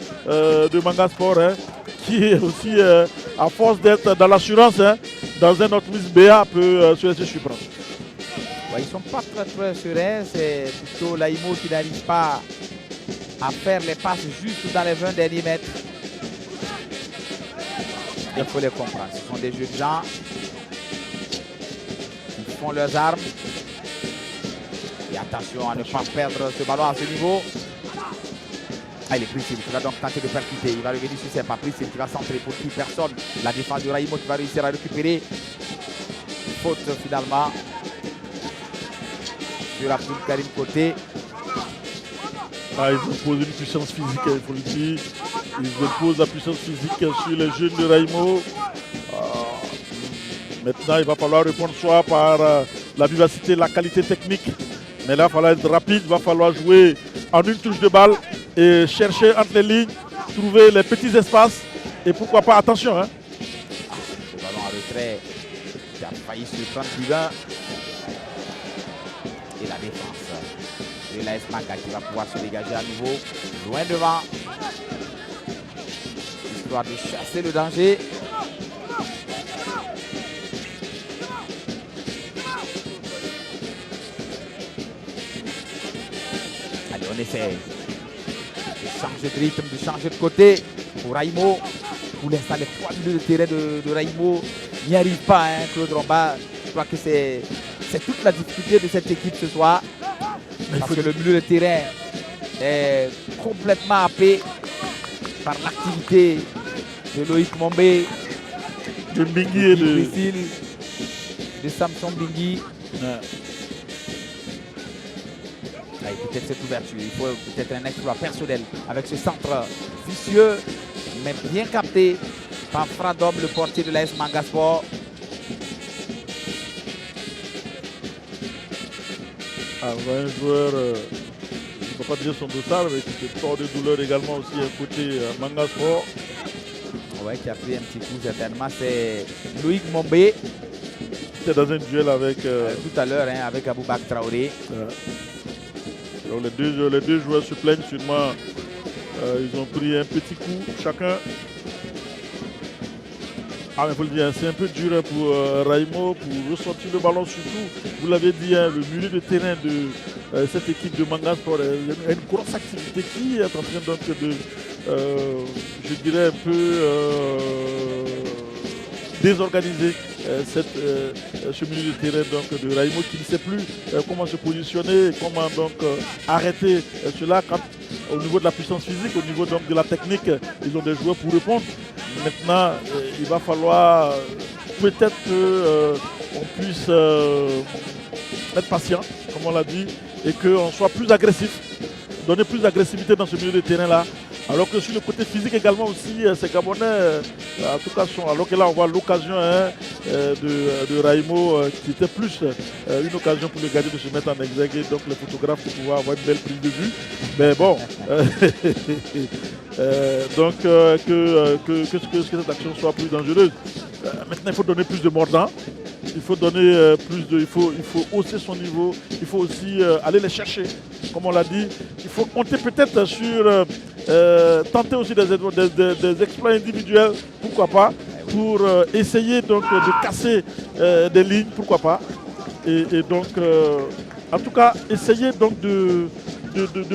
Manga Sport, hein, qui est aussi, à force d'être dans l'assurance, hein, dans un autre Miss BA, peut se laisser surprendre. Ils ne sont pas très sereins. C'est plutôt Laimo qui n'arrive pas à faire les passes juste dans les 20 derniers mètres. Il faut les comprendre. Ce sont des jeunes gens qui font leurs armes. Et attention à ne pas perdre ce ballon à ce niveau. Il est Priscille qui va donc tenter de percuter. Il va revenir sur ses pas. Priscille qui va centrer pour toute personne. La défense de Raimo qui va réussir à récupérer. Faute finalement sur Abdul Karim côté. Ils imposent une puissance physique, il faut le dire. Ils imposent la puissance physique sur les jeunes de Raimo. Maintenant, il va falloir répondre soit par la vivacité, la qualité technique. Mais là, il va falloir être rapide, il va falloir jouer en une touche de balle et chercher entre les lignes, trouver les petits espaces. Et pourquoi pas, attention. Hein. Le ballon en retrait qui a failli surprendre Bivin. Et la défense de l'AS Manga qui va pouvoir se dégager à nouveau, loin devant, histoire de chasser le danger. Allez, on essaie de changer de rythme, de changer de côté pour Raimo. Pour l'instant, les 3 milieux de terrain de Raimo n'y arrivent pas, hein, Claude Romba. Je crois que c'est toute la difficulté de cette équipe ce soir. Parce que le milieu de terrain est complètement happé par l'activité de Loïc Mombé, de Mbingui et de Samson Mbingui. Peut-être cette ouverture, il faut peut-être un exploit personnel avec ce centre vicieux, mais bien capté par Fradom, le portier de l'AS Manga Sport. Un joueur, je ne peux pas dire son dossard, mais qui se tord de douleur également aussi à côté Manga Sport. Ouais, qui a pris un petit coup certainement, c'est Loïc Mombé. C'était dans un duel avec... tout à l'heure, hein, avec Aboubak Traoré. Donc les deux joueurs se plaignent sûrement. Ils ont pris un petit coup chacun. Ah, mais il faut le dire, c'est un peu dur pour Raimo pour ressortir le ballon surtout. Vous l'avez dit, hein, le milieu de terrain de cette équipe de Manga Sport, il y a une grosse activité qui est en train donc de, je dirais, un peu désorganiser ce milieu de terrain donc, de Raimo qui ne sait plus comment se positionner, comment donc arrêter cela quand, au niveau de la puissance physique, au niveau donc, de la technique, ils ont des joueurs pour répondre. Maintenant, il va falloir peut-être qu'on puisse être patient, comme on l'a dit, et qu'on soit plus agressif, donner plus d'agressivité dans ce milieu de terrain-là. Alors que sur le côté physique également aussi, ces Gabonais, en tout cas, alors que là on voit l'occasion de Raimo qui était plus une occasion pour le gardien de se mettre en exergue, donc les photographes pour pouvoir avoir une belle prise de vue. Mais bon, donc que cette action soit plus dangereuse. Maintenant, il faut donner plus de mordant. Il faut donner il faut hausser son niveau. Il faut aussi aller les chercher, comme on l'a dit. Il faut compter peut-être sur tenter aussi des exploits individuels, pourquoi pas, pour essayer donc de casser des lignes, pourquoi pas. Et donc, en tout cas, essayer donc de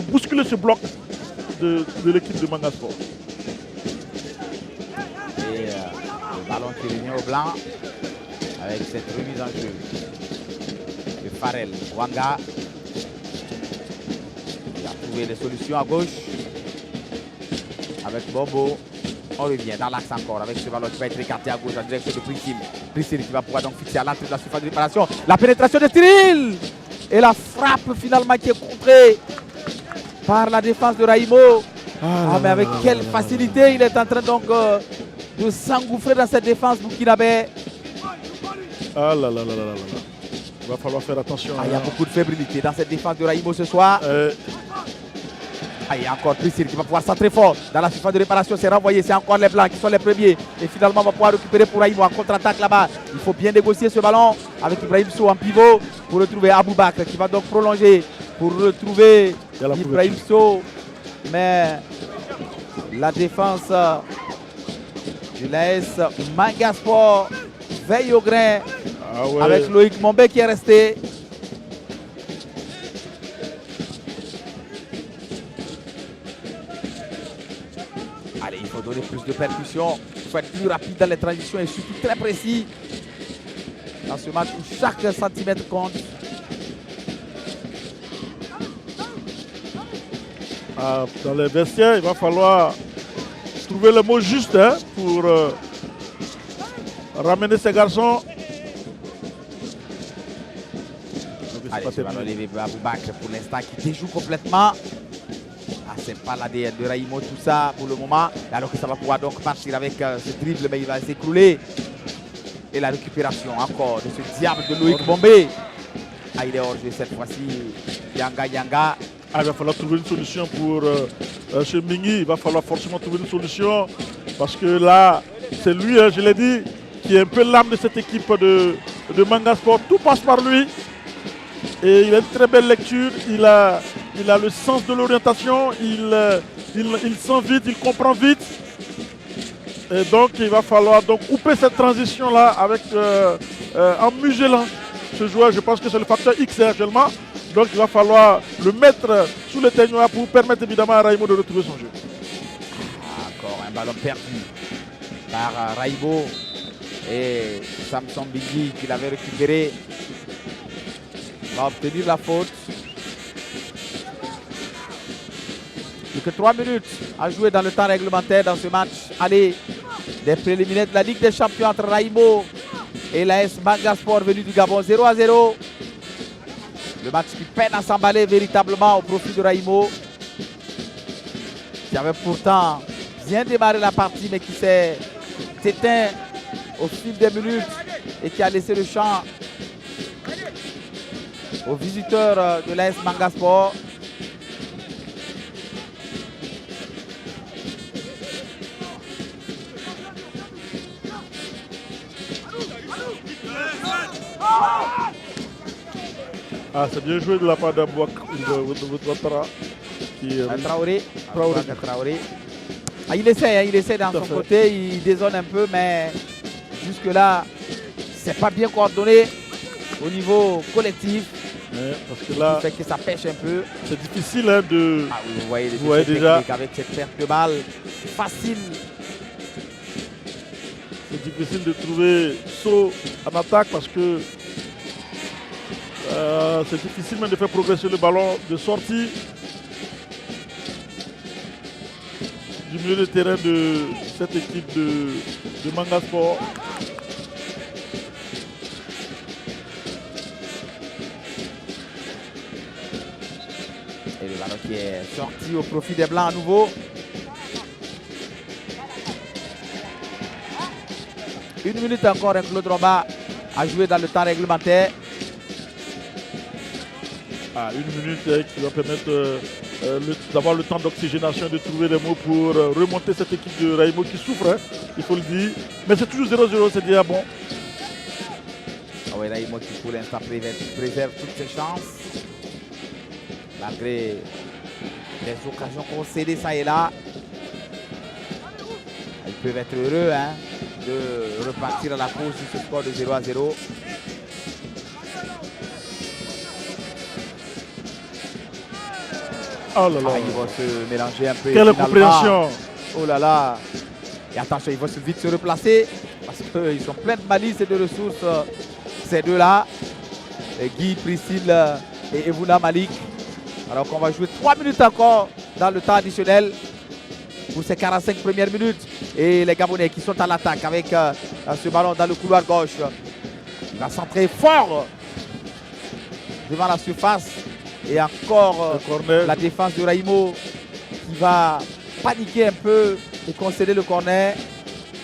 bousculer ce bloc de l'équipe de Manga Sport. Et le ballon qui revient au blanc avec cette remise en jeu. Le Farrell. Wanga. Il a trouvé des solutions à gauche. Avec Bobo. On revient dans l'axe encore avec ce ballon qui va être écarté à gauche en direction de Priscille. Priscille qui va pouvoir donc fixer à l'entrée de la surface de réparation. La pénétration de Cyril. Et la frappe finalement qui est contrée par la défense de Raimo. Mais avec quelle facilité il est en train donc de s'engouffrer dans cette défense burkinabé. Ah là là là là là là. Il va falloir faire attention. Il y a beaucoup de fébrilité dans cette défense de Raimo ce soir. Il y a encore Priscille qui va pouvoir centrer fort dans la surface de réparation. C'est renvoyé, c'est encore les Blancs qui sont les premiers. Et finalement, on va pouvoir récupérer pour Raimo en contre-attaque là-bas. Il faut bien négocier ce ballon avec Ibrahim Sow en pivot pour retrouver Aboubakr qui va donc prolonger pour retrouver Ibrahim Sow. Mais la défense de l'AS Mangasport veille au grain avec Loïc Mombe qui est resté. Allez, il faut donner plus de percussion, il faut être plus rapide dans les transitions et surtout très précis dans ce match où chaque centimètre compte. Dans les vestiaires, il va falloir trouver le mot juste pour ramener ces garçons. Allez, ce ballon levé par Aboubakr pour l'instant qui déjoue complètement. C'est pas l'ADN de Raimo tout ça pour le moment. Alors que ça va pouvoir donc partir avec ce dribble, mais il va s'écrouler. Et la récupération encore de ce diable de Loïc Bombé. Il est hors jeu cette fois-ci. Yanga. Il va falloir trouver une solution pour chez Mingi. Il va falloir forcément trouver une solution. Parce que là, c'est lui, je l'ai dit, qui est un peu l'âme de cette équipe de Mangasport. Tout passe par lui. Et il a une très belle lecture. Il a le sens de l'orientation. Il sent vite, il comprend vite. Et donc, il va falloir donc couper cette transition-là avec en muselant ce joueur. Je pense que c'est le facteur X actuellement. Donc, il va falloir le mettre sous le ténoir pour permettre évidemment à Raimo de retrouver son jeu. Encore un ballon perdu par Raimo et Samson Bigui qui l'avait récupéré. Va obtenir la faute. Plus que 3 minutes à jouer dans le temps réglementaire dans ce match. Allez, des préliminaires de la Ligue des Champions entre Raimo et l'AS Mangasport venu du Gabon. 0-0. Le match qui peine à s'emballer véritablement au profit de Raimo, qui avait pourtant bien démarré la partie mais qui s'est éteint au fil des minutes et qui a laissé le champ aux visiteurs de l'AS Mangasport. C'est bien joué de la part d'Abouak de Ouattara. Traoré. Il essaie dans son côté, il dézone un peu, mais jusque-là, c'est pas bien coordonné au niveau collectif. Parce que là, fait que ça pêche un peu. C'est difficile de... Vous voyez déjà avec cette perte de balle, facile. C'est difficile de trouver saut en attaque parce que c'est difficile même de faire progresser le ballon de sortie du milieu de terrain de cette équipe de Mangasport. Et le ballon qui est sorti au profit des Blancs à nouveau. Une minute encore, un Claude Romba à jouer dans le temps réglementaire. Une minute qui va permettre d'avoir le temps d'oxygénation, de trouver les mots pour remonter cette équipe de Raimo qui souffre, il faut le dire. Mais c'est toujours 0-0, c'est déjà bon. Raimo qui pour l'instant préserve toutes ses chances. Malgré les occasions concédées ça et là. Ils peuvent être heureux de repartir à la course sur ce score de 0-0. Oh là là. Ils vont se mélanger un peu. Quelle incompréhension. Oh là là. Et attention, ils vont vite se replacer parce qu'ils sont pleins de malice et de ressources, ces deux-là. Guy, Priscille et Evuna Malik. Alors qu'on va jouer 3 minutes encore dans le temps additionnel pour ces 45 premières minutes. Et les Gabonais qui sont à l'attaque avec ce ballon dans le couloir gauche. Il va centrer fort devant la surface. Et encore la défense de Raimo qui va paniquer un peu et concéder le corner.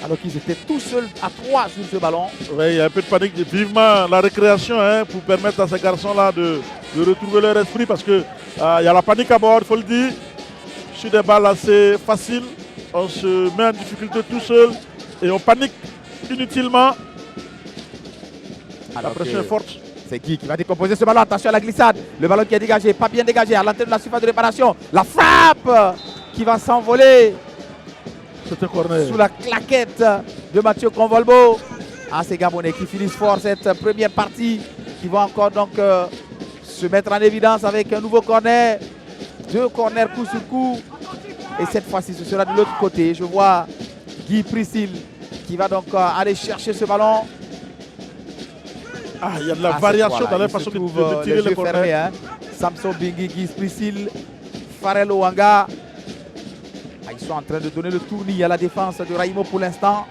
Alors qu'ils étaient tout seuls à 3 sur ce ballon. Oui, il y a un peu de panique. Vivement la récréation pour permettre à ces garçons-là de retrouver leur esprit parce qu'il y a la panique à bord, il faut le dire. Sur des balles assez faciles, on se met en difficulté tout seul et on panique inutilement. Alors la pression est forte. C'est qui va décomposer ce ballon? Attention à la glissade. Le ballon qui est dégagé, pas bien dégagé à l'entrée de la surface de réparation. La frappe qui va s'envoler. C'est un corner. Sous la claquette de Mathieu Convolbo. Ah, ces Gabonais qui finissent fort cette première partie, qui vont encore donc se mettre en évidence avec un nouveau corner. 2 corners coup sur coup. Et cette fois-ci, ce sera de l'autre côté. Je vois Guy Priscille qui va donc aller chercher ce ballon. Ah, il y a de la variation dans la façon de tirer le corner. Fermés, hein. Samson Bingui, Guy Priscille, Farel Ouanga. Ils sont en train de donner le tournis à la défense de Raimo pour l'instant.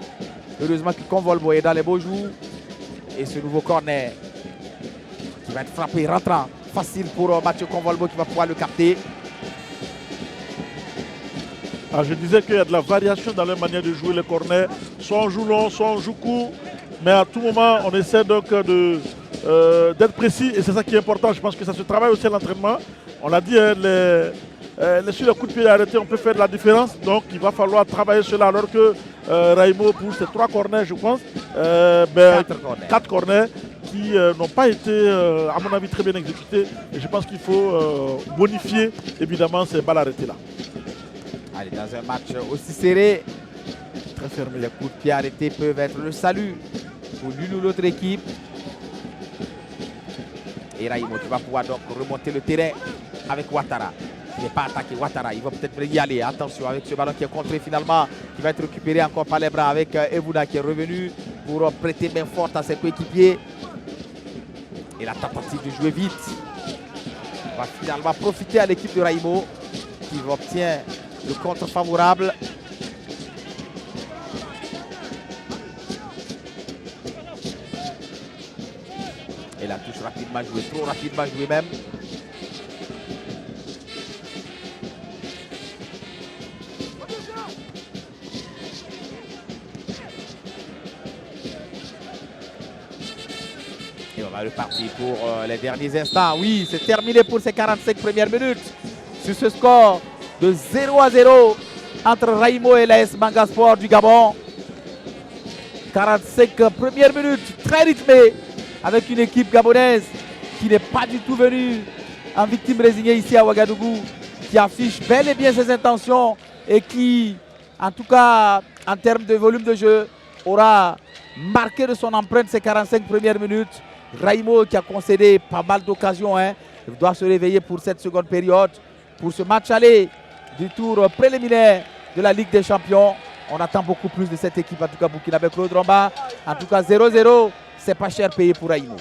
Heureusement que Convolbo est dans les beaux jours. Et ce nouveau corner qui va être frappé, rentrant. Facile pour Mathieu Convolbo qui va pouvoir le capter. Ah, je disais qu'il y a de la variation dans leur manière de jouer les corners. Soit on joue long, soit on joue court. Mais à tout moment, on essaie donc d'être précis. Et c'est ça qui est important. Je pense que ça se travaille aussi à l'entraînement. On l'a dit, hein, sur les coups de pied arrêtés, on peut faire de la différence. Donc, il va falloir travailler cela. Alors que Raimo, pour ses 3 corners, je pense, 4 corners qui n'ont pas été, à mon avis, très bien exécutés. Et je pense qu'il faut bonifier, évidemment, ces balles arrêtées-là. Allez, dans un match aussi serré, très fermé, les coups de pied arrêtés peuvent être le salut pour l'une ou l'autre équipe. Et Raimo qui va pouvoir donc remonter le terrain avec Ouattara. Il n'est pas attaqué. Ouattara, il va peut-être y aller. Attention avec ce ballon qui est contré finalement, qui va être récupéré encore par les bras avec Evuna qui est revenu pour prêter main forte à ses coéquipiers. Et la tentative de jouer vite va finalement profiter à l'équipe de Raimo qui obtient le contre favorable. Et la touche rapidement jouée, trop rapidement jouée même. Et on va repartir pour les derniers instants. Oui, c'est terminé pour ces 45 premières minutes. Sur ce score de 0-0 entre Raimo et l'AS Manga Sport du Gabon. 45 premières minutes très rythmées avec une équipe gabonaise qui n'est pas du tout venue en victime résignée ici à Ouagadougou, qui affiche bel et bien ses intentions et qui, en tout cas en termes de volume de jeu, aura marqué de son empreinte ces 45 premières minutes. Raimo qui a concédé pas mal d'occasions, doit se réveiller pour cette seconde période, pour ce match aller du tour préliminaire de la Ligue des Champions. On attend beaucoup plus de cette équipe, en tout cas Burkinabé Claude Romba. En tout cas 0-0, c'est pas cher payé pour Raimo.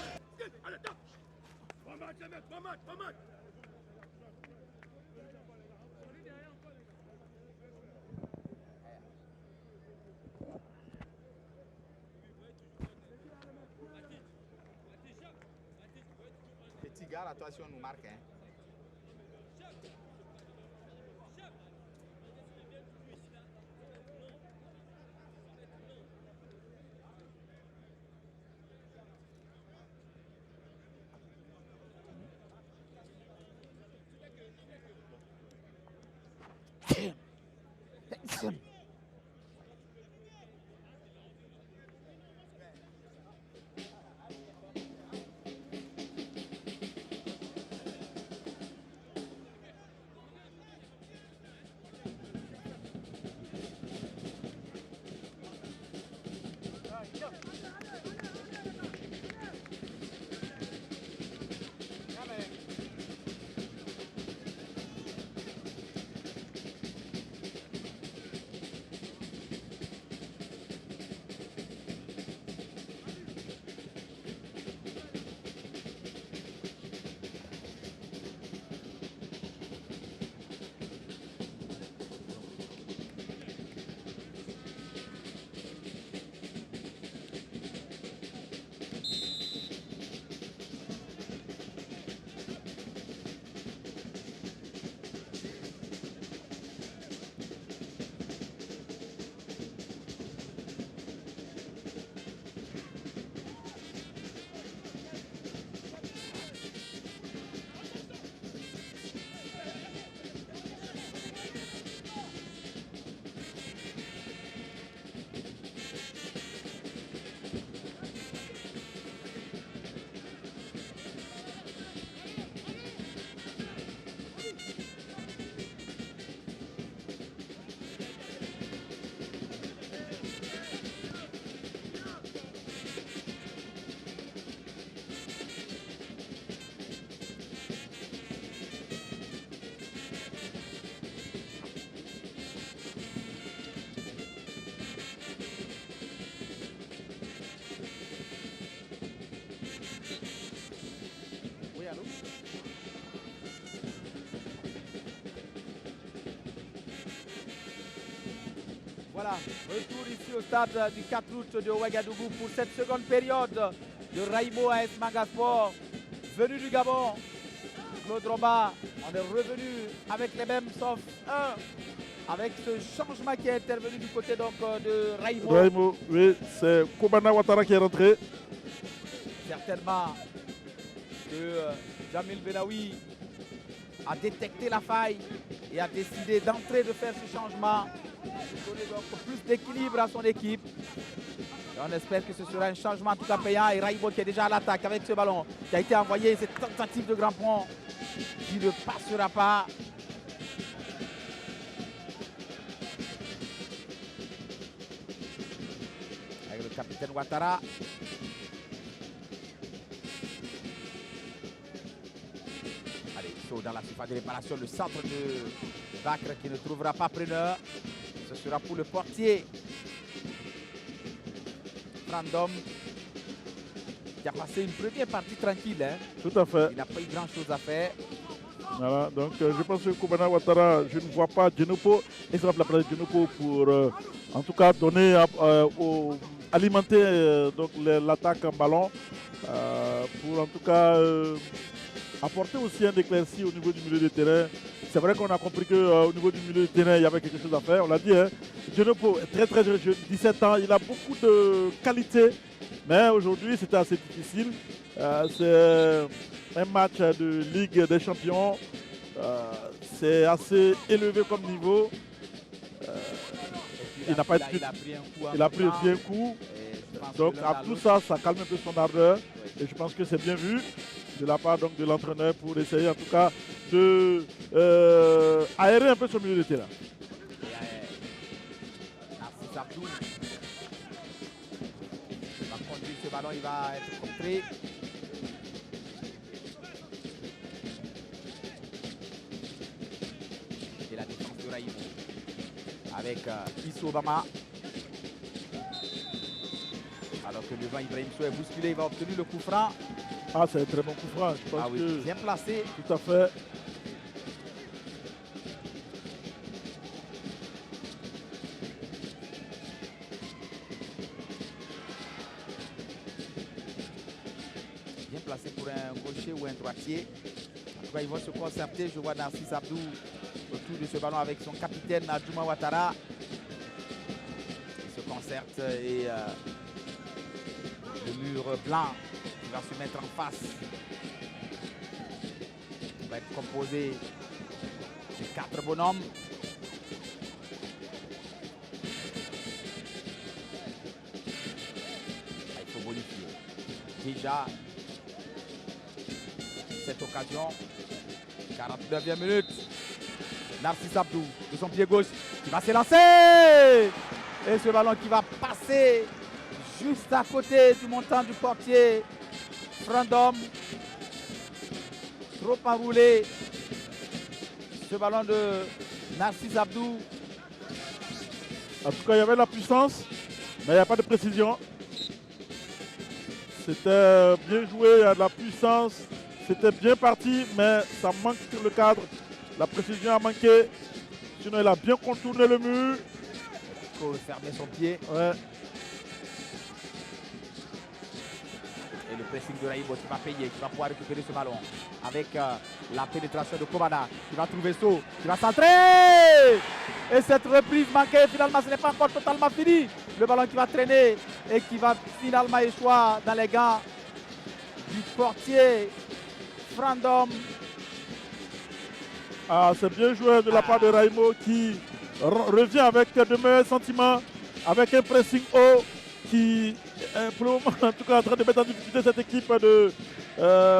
Petit gars, attention, nous marque. Voilà, retour ici au stade du 4 août de Ouagadougou pour cette seconde période de Raimo AS Mangasport. Venu du Gabon, Claude Roba, on est revenu avec les mêmes sauf un. Avec ce changement qui est intervenu du côté donc de Raimo. Raimo, oui, c'est Kobana Ouattara qui est rentré. Certainement que Jamil Benaoui a détecté la faille et a décidé d'entrer, de faire ce changement, de donner donc plus d'équilibre à son équipe. Et on espère que ce sera un changement en tout cas payant. Et Raimo qui est déjà à l'attaque avec ce ballon qui a été envoyé, cette tentative de grand pont qui ne passera pas. Avec le capitaine Ouattara. Allez, chaud dans la surface de réparation, le centre de Bakr qui ne trouvera pas preneur. Ce sera pour le portier Frandom qui a passé une première partie tranquille. Hein. Tout à fait. Il n'a pas eu grand chose à faire. Voilà, donc je pense que Kobana Ouattara, je ne vois pas Djenopo, exemple la place de Djenopo pour en tout cas donner, alimenter donc l'attaque en ballon, pour en tout cas apporter aussi un éclairci au niveau du milieu de terrain. C'est vrai qu'on a compris qu'au niveau du milieu de terrain, il y avait quelque chose à faire, on l'a dit. Hein. Djenopo est très jeune, 17 ans, il a beaucoup de qualité, mais aujourd'hui c'était assez difficile. C'est un match de Ligue des Champions, c'est assez élevé comme niveau. Il n'a pas été. Il a pris aussi un coup. Donc à tout ça, ça calme un peu son ardeur. Oui. Et je pense que c'est bien vu de la part donc, de l'entraîneur pour essayer en tout cas de aérer un peu son milieu de terrain. Narcisse Abdou va conduire ce ballon, il va être contré. Et la défense de Raïmo avec Issou Obama. Alors que le vent Ibrahim Sow est bousculé, il va obtenir le coup franc. Ah, c'est un très bon coup franc. Je pense oui, que bien placé. Tout à fait. Bien placé pour un gaucher ou un droitier. En tout cas, ils vont se concerter. Je vois Narcisse Abdou autour de ce ballon avec son capitaine Adjouma Ouattara. Ils se concertent et le mur blanc qui va se mettre en face va être composé de 4 bonhommes. Il faut bonifier. Déjà, cette occasion, 49e minute. Narcisse Abdou de son pied gauche qui va s'élancer. Et ce ballon qui va passer juste à côté du montant du portier Frandom. Trop enroulé. Ce ballon de Narcisse Abdou. En tout cas, il y avait la puissance, mais il n'y a pas de précision. C'était bien joué, il y a de la puissance. C'était bien parti, mais ça manque sur le cadre. La précision a manqué. Sinon, il a bien contourné le mur. Il faut fermer son pied. Ouais. Et le pressing de Raïbo qui va payer, qui va pouvoir récupérer ce ballon. Avec la pénétration de Kobana, qui va trouver Sow, qui va centrer. Et cette reprise manquée, finalement, ce n'est pas encore totalement fini. Le ballon qui va traîner et qui va finalement échouer dans les gants du portier Frandom. Ah, c'est bien joué de la part de Raimo qui revient avec de meilleurs sentiments, avec un pressing haut qui est pour le moment en tout cas en train de mettre en difficulté cette équipe de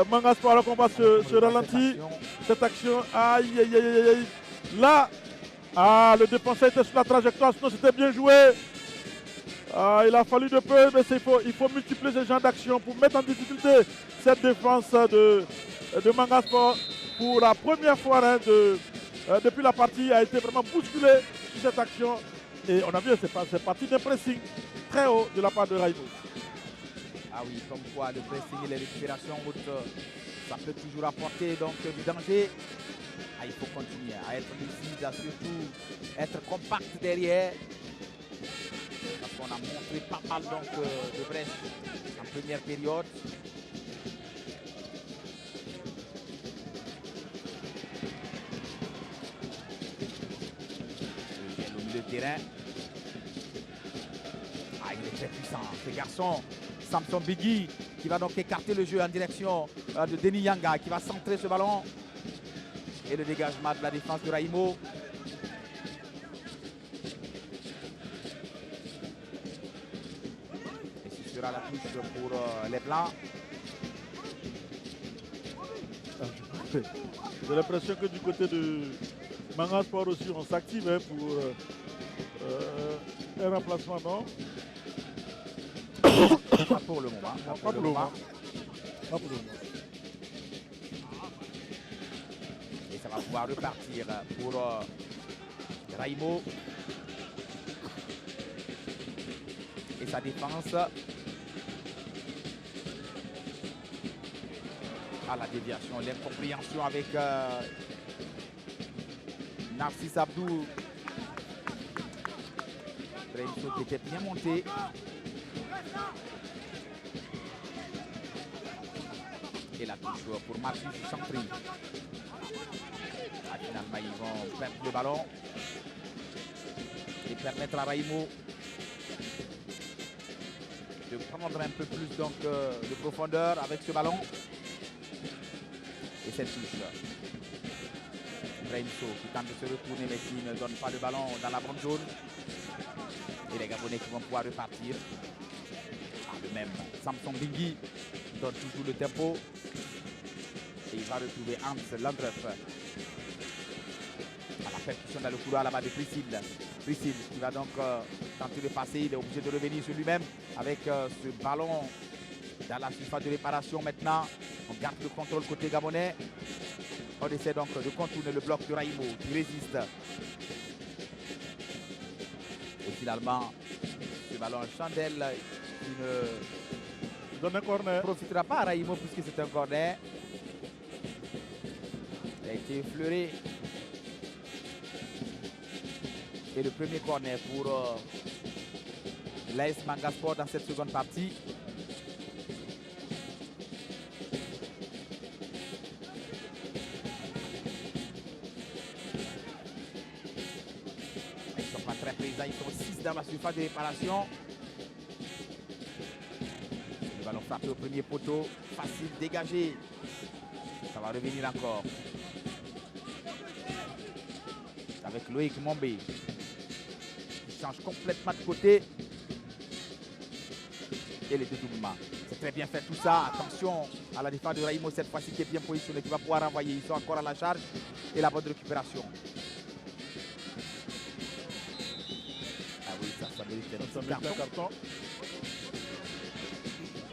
Mangasport alors qu'on va se ralentir. Cette action, aïe aïe aïe aïe. Là, le défenseur était sur la trajectoire, sinon c'était bien joué. Il a fallu de peu, mais il faut multiplier ce genre d'action pour mettre en difficulté cette défense de Mangasport. Pour la première fois depuis la partie, a été vraiment bousculé sur cette action. Et on a vu, c'est parti d'un pressing très haut de la part de Raïmo. Ah oui, comme quoi le pressing et les récupérations hautes, ça peut toujours apporter donc du danger. Il faut continuer à être lucide, à surtout être compact derrière. On a montré pas mal donc, de brèches en première période. Au milieu de terrain. Ah, il est très puissant, ce garçon. Samson Biggie qui va donc écarter le jeu en direction de Denis Yanga qui va centrer ce ballon. Et le dégagement de la défense de Raimo. Et ce sera la touche pour les Blancs. J'ai l'impression que du côté de Manga Sport aussi, on s'active hein, pour un remplacement, non? Pas pour le moment. Pas pour le moment. Pas pour le moment. Et ça va pouvoir repartir pour Raimo. Et sa défense. Ah, la déviation, l'incompréhension avec Narcisse Abdou. Brahimso qui était bien monté. Et la touche pour Marcus Chantry. Ah, finalement, ils vont perdre le ballon et permettre à Raimo de prendre un peu plus donc, de profondeur avec ce ballon. Et cette touche. Brahimso qui tente de se retourner mais qui ne donne pas le ballon dans la bande jaune. Et les Gabonais qui vont pouvoir repartir. Ah, le même Samson Bingui donne toujours le tempo. Et il va retrouver Hans Landreff. À la percussion dans le couloir là-bas de Priscille. Priscille qui va donc tenter de passer. Il est obligé de revenir sur lui-même avec ce ballon dans la surface de réparation maintenant. On garde le contrôle côté gabonais. On essaie donc de contourner le bloc de Raimo qui résiste. Et finalement, ce ballon chandelle qui ne donne un corner. Profitera pas à Raimo puisque c'est un corner. Il a été effleuré. Et le premier corner pour l'AS Manga Sport dans cette seconde partie. Ils ne sont pas très présents, ils sont 6 dans la surface de réparation. Le ballon frappé au premier poteau, facile, dégagé. Ça va revenir encore. Avec Loïc Mombé. Il change complètement de côté. Et les dédoublements. C'est très bien fait tout ça. Attention à la défense de Raimo cette fois-ci qui est bien positionnée, qui va pouvoir renvoyer. Ils sont encore à la charge. Et la bonne récupération. Ah oui, ça mérite un carton.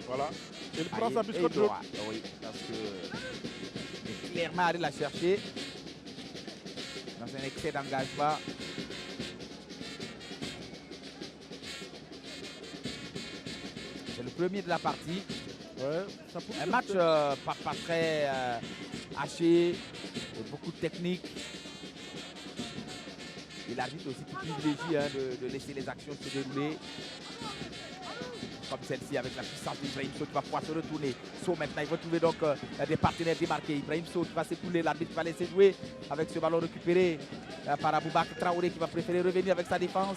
Voilà. Il prend sa biscotte jaune. Oui, parce que il est clairement allé la chercher. Dans un excès d'engagement. C'est le premier de la partie. Ouais, un match pas très haché, beaucoup de technique. Et l'arbitre aussi qui privilégie de laisser les actions se dérouler. Comme celle-ci avec la puissance d'Ibrahim Sow qui va pouvoir se retourner. Sow maintenant, il va trouver donc des partenaires démarqués. Ibrahim Sow qui va s'écouler, l'arbitre va laisser jouer avec ce ballon récupéré par Aboubakar Traoré qui va préférer revenir avec sa défense.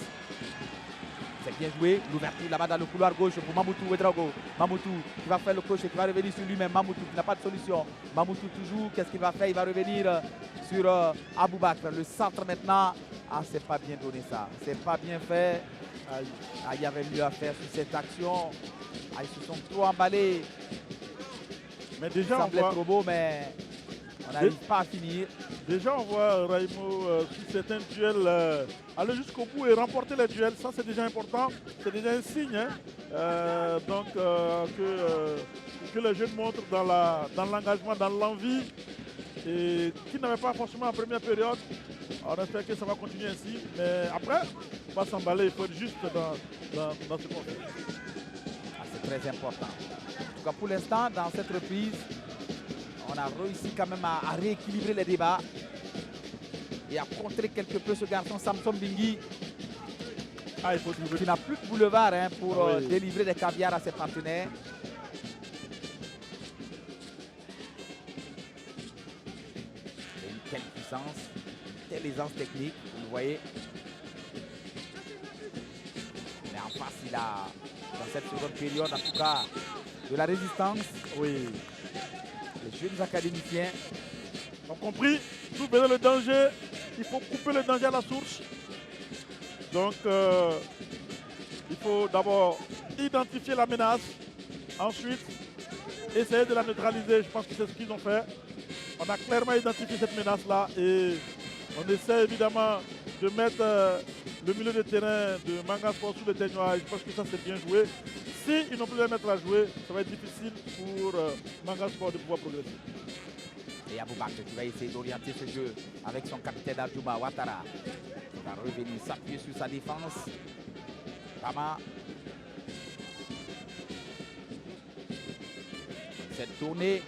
C'est bien joué, l'ouverture là-bas dans le couloir gauche pour Mamoutou Ouedraogo. Mamoutou qui va faire le crochet, qui va revenir sur lui-même. Mamoutou qui n'a pas de solution. Mamoutou toujours, qu'est-ce qu'il va faire? Il va revenir sur Aboubakar. Le centre maintenant. Ah, c'est pas bien donné ça. C'est pas bien fait. Ah, il y avait mieux à faire sur cette action. Ah, ils se sont trop emballés. Mais déjà, ça semblait trop beau, mais on n'arrive pas à finir. Déjà, on voit Raimo sur certains duels aller jusqu'au bout et remporter les duels. Ça, c'est déjà important. C'est déjà un signe hein, donc, que les jeunes montrent dans l'engagement, dans l'envie, et qu'ils n'avaient pas forcément en première période. On espère que ça va continuer ainsi. Mais après, il faut pas s'emballer, il faut être juste dans ce contexte. Ah, c'est très important. En tout cas, pour l'instant, dans cette reprise, on a réussi quand même à rééquilibrer les débats et à contrer quelque peu ce garçon Samson Bingui. Ah, il faut trouver. qui n'a plus de boulevard hein, pour Oui. délivrer des caviars à ses partenaires. Et une telle puissance, une telle aisance technique, vous le voyez. Mais en face, il a, dans cette seconde période, en tout cas, de la résistance. Oui. Les jeunes académiciens. Ils ont compris d'où venait le danger. Il faut couper le danger à la source. Donc, il faut d'abord identifier la menace. Ensuite, essayer de la neutraliser. Je pense que c'est ce qu'ils ont fait. On a clairement identifié cette menace-là et on essaie évidemment de mettre le milieu de terrain de Manga Sport sous le ténoir. Je pense que ça c'est bien joué. Si ils n'ont plus à mettre à jouer, ça va être difficile pour Manga Sport de pouvoir progresser. Et Aboubakar qui va essayer d'orienter ce jeu avec son capitaine Adjouma Ouattara. Il va revenir s'appuyer sur sa défense. Kama. Cette tournée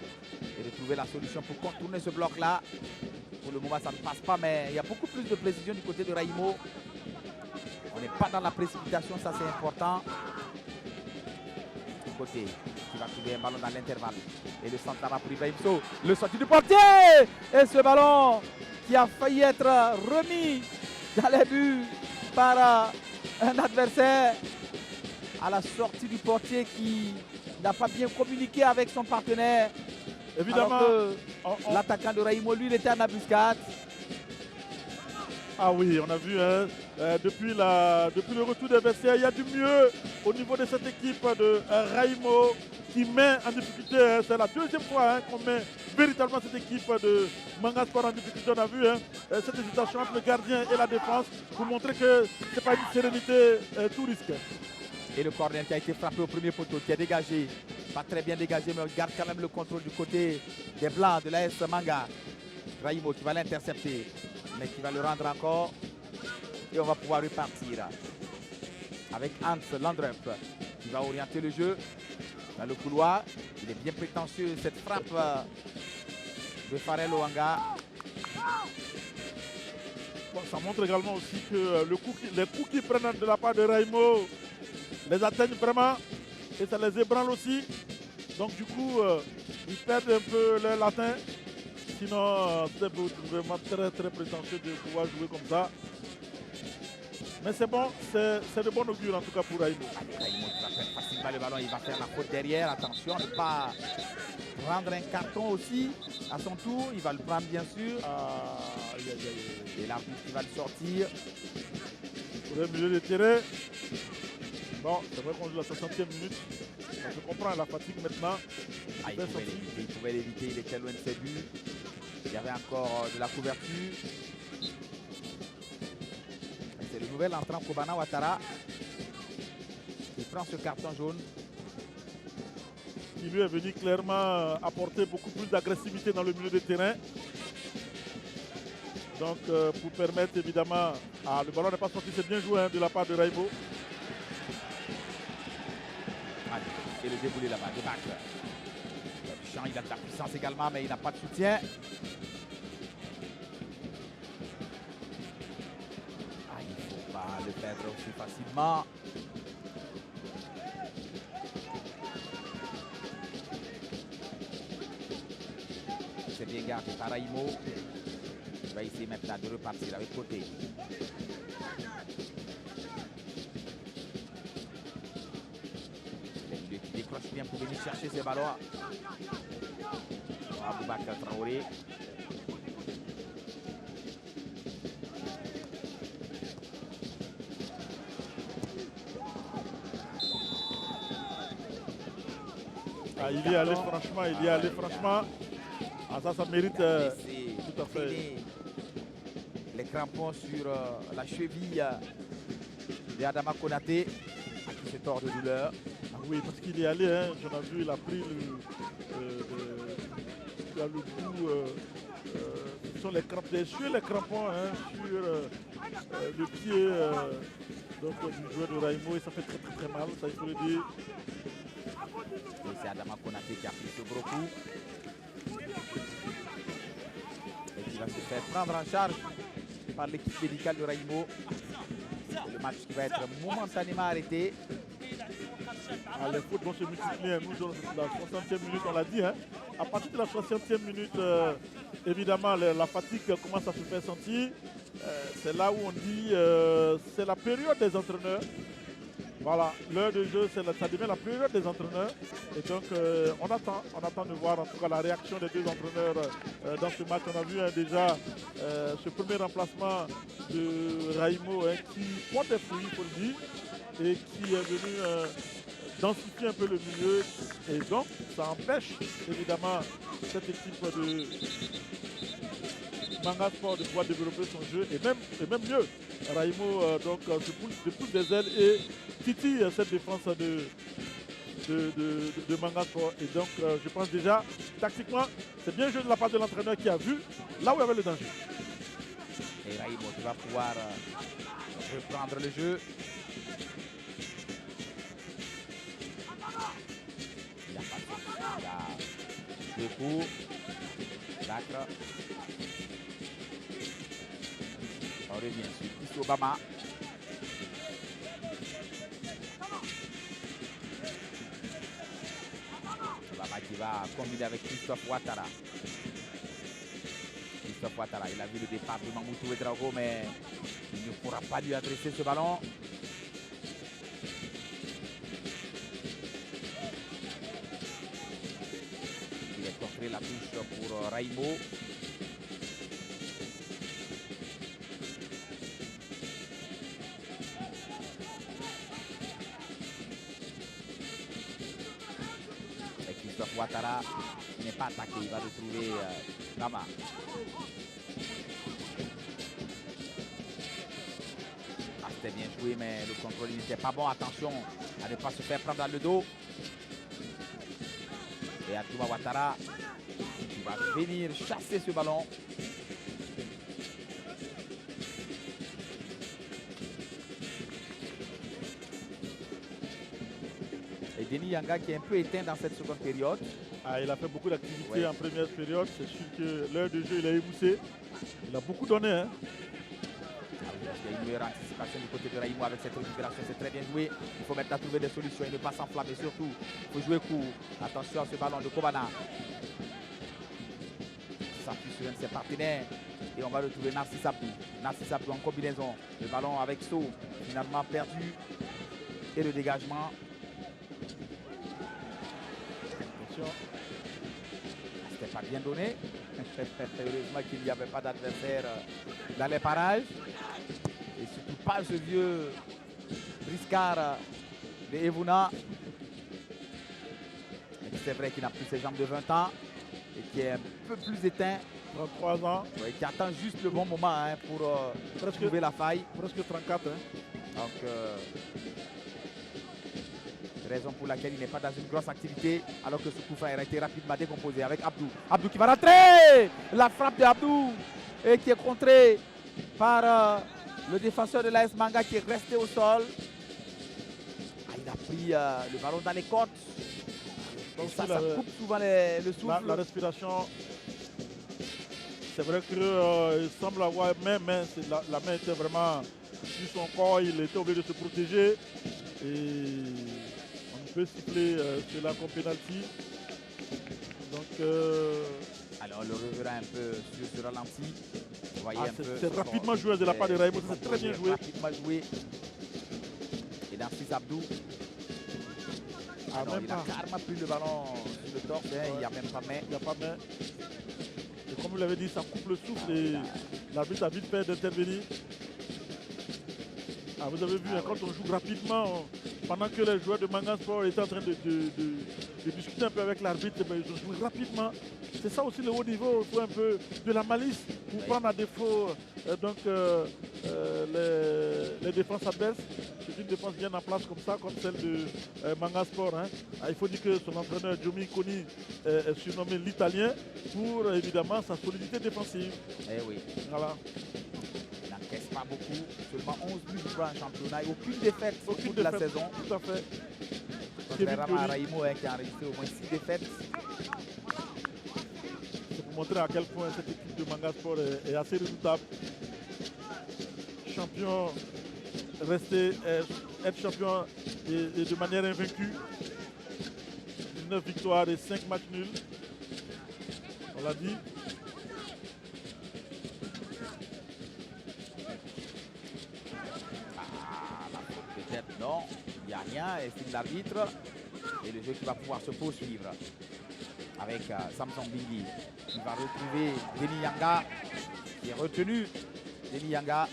et de trouver la solution pour contourner ce bloc-là. Pour le moment, ça ne passe pas, mais il y a beaucoup plus de précision du côté de Raimo. On n'est pas dans la précipitation, ça c'est important. Du côté qui va trouver un ballon dans l'intervalle. Et le centre pour Ibrahim Sow. Le sorti du portier. Et ce ballon qui a failli être remis dans les buts par un adversaire à la sortie du portier qui n'a pas bien communiqué avec son partenaire. Évidemment, l'attaquant de Raimo, lui, il était en embuscade. Ah oui, on a vu hein, depuis le retour des vestiaires, il y a du mieux au niveau de cette équipe de Raimo qui met en difficulté. Hein, c'est la deuxième fois hein, qu'on met véritablement cette équipe de Manga Sport en difficulté. On a vu hein, cette hésitation entre le gardien et la défense pour montrer que ce n'est pas une sérénité tout risque. Et le corner qui a été frappé au premier poteau, qui est dégagé. Pas très bien dégagé, mais on garde quand même le contrôle du côté des Blancs de l'AS Manga. Raimo qui va l'intercepter, mais qui va le rendre encore. Et on va pouvoir repartir avec Hans Landrup qui va orienter le jeu dans le couloir. Il est bien prétentieux, cette frappe de Farel Oanga. Bon, ça montre également aussi que les coups qu'ils prennent de la part de Raimo les atteignent vraiment et ça les ébranle aussi. Donc du coup, ils perdent un peu leur latin. Sinon, c'est vraiment très très prétentieux de pouvoir jouer comme ça. Mais c'est bon, c'est de bon augure en tout cas pour Raimo. Raimo qui va faire facilement le ballon, il va faire la faute derrière. Attention de ne pas prendre un carton aussi à son tour. Il va le prendre bien sûr. Et l'arbitre qui va le sortir. Pour le milieu de terrain. Bon, c'est vrai qu'on joue la 60e minute. Je comprends la fatigue maintenant. Il pouvait l'éviter, il était loin de ses buts. Il y avait encore de la couverture. C'est le nouvel entrant Kobana Ouattara. Il prend ce carton jaune. Il lui est venu clairement apporter beaucoup plus d'agressivité dans le milieu de terrain. Donc pour permettre évidemment... Ah, le ballon n'est pas sorti, c'est bien joué hein, de la part de Raimo. Et le déboulé là-bas, de bac. Champ, il a de la puissance également, mais il n'a pas de soutien. Ah, il ne faut pas le perdre aussi facilement. C'est bien gardé par Raimo. Il va essayer maintenant de repartir avec côté. Qui décroche bien pour venir chercher ses ballons. Aboubakar Traoré. Ah, il y est allé franchement, il y est allé franchement. Ah, ça mérite tout à fait. Les crampons sur la cheville de Adama Konaté, à qui se tord de douleur. Ah oui, parce qu'il est allé, hein, j'en ai vu, il a pris le bout, ce sont les crampons, les crampons hein, sur le pied donc, du joueur de Raimo et ça fait très très mal, ça il faut le dire. Et c'est Adama Konaté qui a pris ce gros coup. Et qui va se faire prendre en charge par l'équipe médicale de Raimo. Le match qui va être momentanément arrêté. Les fautes vont se multiplier. Nous, dans la 60e minute, on l'a dit. Hein. À partir de la 60e minute, évidemment, la fatigue commence à se faire sentir. C'est là où on dit c'est la période des entraîneurs. Voilà, l'heure de jeu, ça devient la période des entraîneurs. Et donc, on attend de voir en tout cas la réaction des deux entraîneurs dans ce match. On a vu déjà ce premier remplacement de Raimo qui porte des fruits, il faut le dire, et qui est venu densifier un peu le milieu. Et donc, ça empêche évidemment cette équipe de Manga Sport de pouvoir développer son jeu. Et même mieux, Raimo se pousse des ailes et titille cette défense de Manga Sport. Et donc, je pense déjà, tactiquement, c'est bien joué de la part de l'entraîneur qui a vu là où il y avait le danger. Et Raimo qui va pouvoir reprendre le jeu. Il a pas de... Il a deux coups. D'accord. On revient sur Kiss Obama. Obama qui va combiner avec Christophe Ouattara. Christophe Ouattara, il a vu le départ de Mamoutou Ouedraogo, mais il ne pourra pas lui adresser ce ballon. Il est contré la touche pour Raimo. Ouattara n'est pas attaqué, il va retrouver Gama. Ah, c'était bien joué, mais le contrôle n'était pas bon. Attention à ne pas se faire prendre dans le dos. Et Atouma Ouattara qui va venir chasser ce ballon. Et Denis Yanga qui est un peu éteint dans cette seconde période. Il a fait beaucoup d'activités en première période. C'est sûr que l'heure de jeu, il a émoussé. Il a beaucoup donné. Hein. Il y a une meilleure anticipation du côté de Raimo avec cette récupération. C'est très bien joué. Il faut maintenant trouver des solutions et ne pas s'enflammer. Surtout, il faut jouer court. Attention à ce ballon de Kobana. Il s'appuie sur un de ses partenaires. Et on va retrouver Narcisse Abdou. Narcisse Abdou en combinaison. Le ballon avec So, finalement perdu. Et le dégagement. C'était pas bien donné. Heureusement qu'il n'y avait pas d'adversaire dans les parages. Et surtout pas ce vieux briscard de Evuna. C'est vrai qu'il n'a plus ses jambes de 20 ans et qui est un peu plus éteint. 33 ans. Ouais, qui attend juste le bon moment hein, pour trouver la faille. Presque 34. Hein. Donc, raison pour laquelle il n'est pas dans une grosse activité alors que ce coup franc a été rapidement décomposé avec Abdou. Abdou qui va rentrer. La frappe d'Abdou et qui est contrée par le défenseur de l'AS Manga qui est resté au sol. Il a pris le ballon dans les côtes. Donc ça coupe souvent le souffle. La respiration. C'est vrai qu'il semble avoir la main était vraiment sur son corps. Il était obligé de se protéger. Et on peut siffler cela comme penalty. Donc, alors on le reverra un peu sur ce ralenti. C'est rapidement joué de la part de Raimo, c'est très bien joué. Rapidement joué. Et dans Narcisse Abdou. Il a carrément pris le ballon sur le torse, il n'y a même pas main. Il n'y a pas main. Et comme vous l'avez dit, ça coupe le souffle et l'arbitre a vite fait d'intervenir. Vous avez vu, quand on joue rapidement, pendant que les joueurs de Manga Sport étaient en train de discuter un peu avec l'arbitre, ils ont joué rapidement. C'est ça aussi le haut niveau, il faut un peu de la malice pour prendre à défaut les défenses adverses. C'est une défense bien en place comme ça, comme celle de Manga Sport. Hein. Il faut dire que son entraîneur Jomi Koni est surnommé l'Italien pour évidemment sa solidité défensive. Eh oui. Voilà. Il n'encaisse pas beaucoup, seulement 11 buts en championnat et aucune défaite au cours de la saison. Tout à fait. Contrairement à Raimo qui a enregistré au moins 6 défaites. C'est pour montrer à quel point cette équipe de Manga Sport est assez redoutable. Champion rester, être champion et de manière invaincue. 19 victoires et 5 matchs nuls. On l'a dit. La faute peut-être, non. Il n'y a rien, estime l'arbitre. Et le jeu qui va pouvoir se poursuivre avec Samson Bingui qui va retrouver Denis Yanga qui est retenu. Denis Yanga.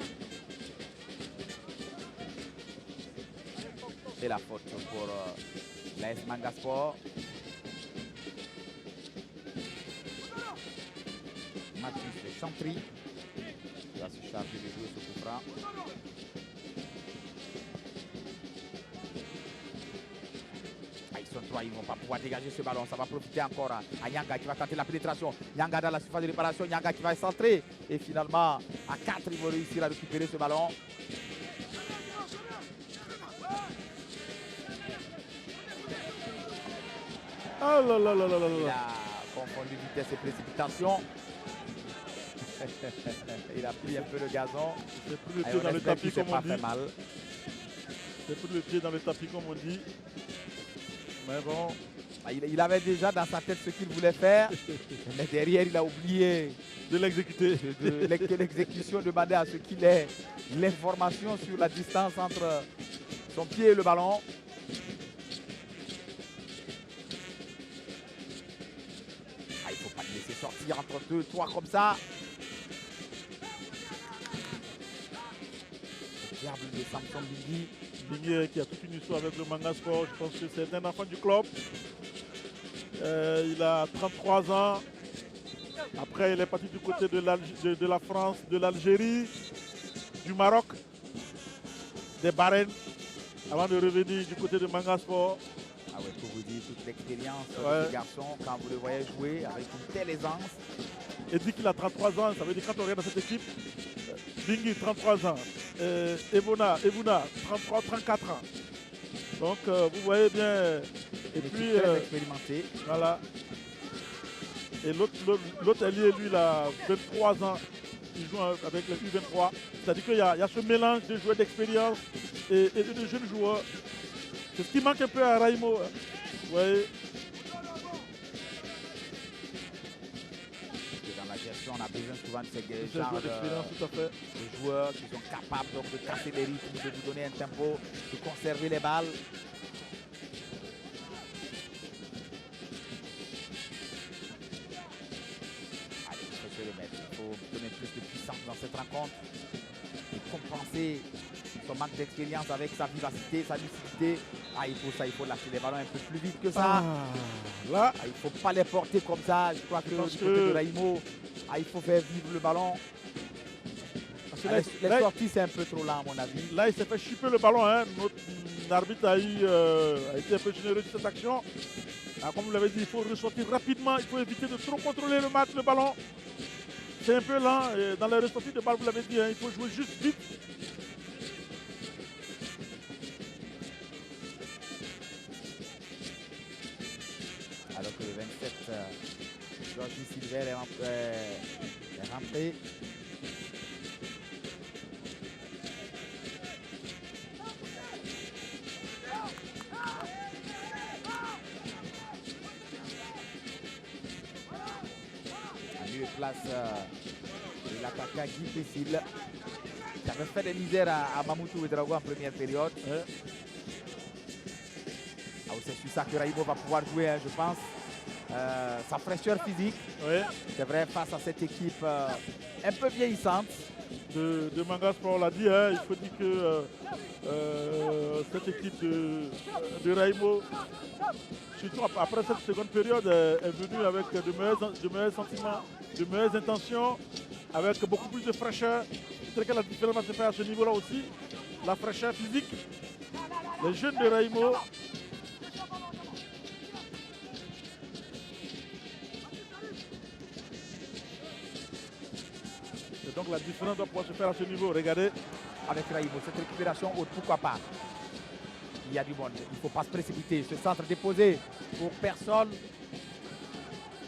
Et la faute pour l'AS Manga Sport. Mathis de Chantry qui va se charger de jouer ce coup franc. Ils sont trois, ils ne vont pas pouvoir dégager ce ballon. Ça va profiter encore à Yanga qui va tenter la pénétration. Yanga dans la surface de réparation. Yanga qui va centrer. Et finalement, à 4, ils vont réussir à récupérer ce ballon. Oh là là là là là Il là. a confondu vitesse et précipitation. Il a pris un peu le gazon. C'est plus le Et pied on dans le espère tapis qu'il s'est comme on pas fait dit. mal. C'est plus le pied dans le tapis comme on dit. Mais bon. Il avait déjà dans sa tête ce qu'il voulait faire. Mais derrière, il a oublié De l'exécuter. que l'exécution demandait à ce qu'il ait l'information sur la distance entre son pied et le ballon. Il ne faut pas le laisser sortir entre 2, 3 comme ça. Le diable de Samson Bingui. Bingui qui a toute une histoire avec le Manga Sport. Je pense que c'est un enfant du club. Il a 33 ans. Après, il est parti du côté de la France, de l'Algérie, du Maroc, des Bahreïn, avant de revenir du côté de Manga Sport. Ah ouais, pour vous dire toute l'expérience Ouais. de ce garçon, quand vous le voyez jouer avec une telle aisance. Et dit qu'il a 33 ans, ça veut dire quand on regarde dans cette équipe, Bingui 33 ans, Evuna 33, 34 ans. Donc vous voyez bien. Et Une puis équipe très expérimentée. voilà. Et l'autre allié, lui, il a 23 ans. Il joue avec le U23. C'est-à-dire qu'il y a ce mélange de joueurs d'expérience et de jeunes joueurs. C'est ce qui manque un peu à Raimo. Hein. Vous voyez. Dans la gestion, on a besoin souvent de ces C'est un genres joueur d'expérience, tout à fait. de joueurs qui sont capables donc, de casser les rythmes, de vous donner un tempo, de conserver les balles. Allez, il faut se remettre. Il faut donner plus de puissance dans cette rencontre et compenser son manque d'expérience avec sa vivacité, sa lucidité. Il faut ça, il faut lâcher les ballons un peu plus vite que ça. Là, Il ne faut pas les porter comme ça. Je crois que du côté de Raimo, il faut faire vivre le ballon. parce que Les sorties, c'est un peu trop lent, à mon avis. là, il s'est fait chipper le ballon. Hein. Notre arbitre a été un peu généreux sur cette action. Comme vous l'avez dit, il faut ressortir rapidement. Il faut éviter de trop contrôler le match, le ballon. C'est un peu lent. Et dans les ressorties de balle, vous l'avez dit, hein, il faut jouer juste vite. Alors que le 27, Georges Silver est rentré. A mis en place de l'attaquant Guy Pessil, qui avait fait des misères à Mamoutou et Drago en première période. C'est sur ça que Raimo va pouvoir jouer, hein, je pense. Sa fraîcheur physique, c'est vrai, face à cette équipe un peu vieillissante. De Manga Sport, on l'a dit, hein, il faut dire que cette équipe de Raimo, surtout après cette seconde période, est venue avec de meilleurs sentiments, de meilleures intentions, avec beaucoup plus de fraîcheur. C'est que la différence va se faire à ce niveau-là aussi. La fraîcheur physique. Les jeunes de Raimo. Et donc la différence doit pouvoir se faire à ce niveau. Regardez. Avec Raimo, cette récupération haute, pourquoi pas? Il y a du monde, il ne faut pas se précipiter. Ce centre déposé pour personne.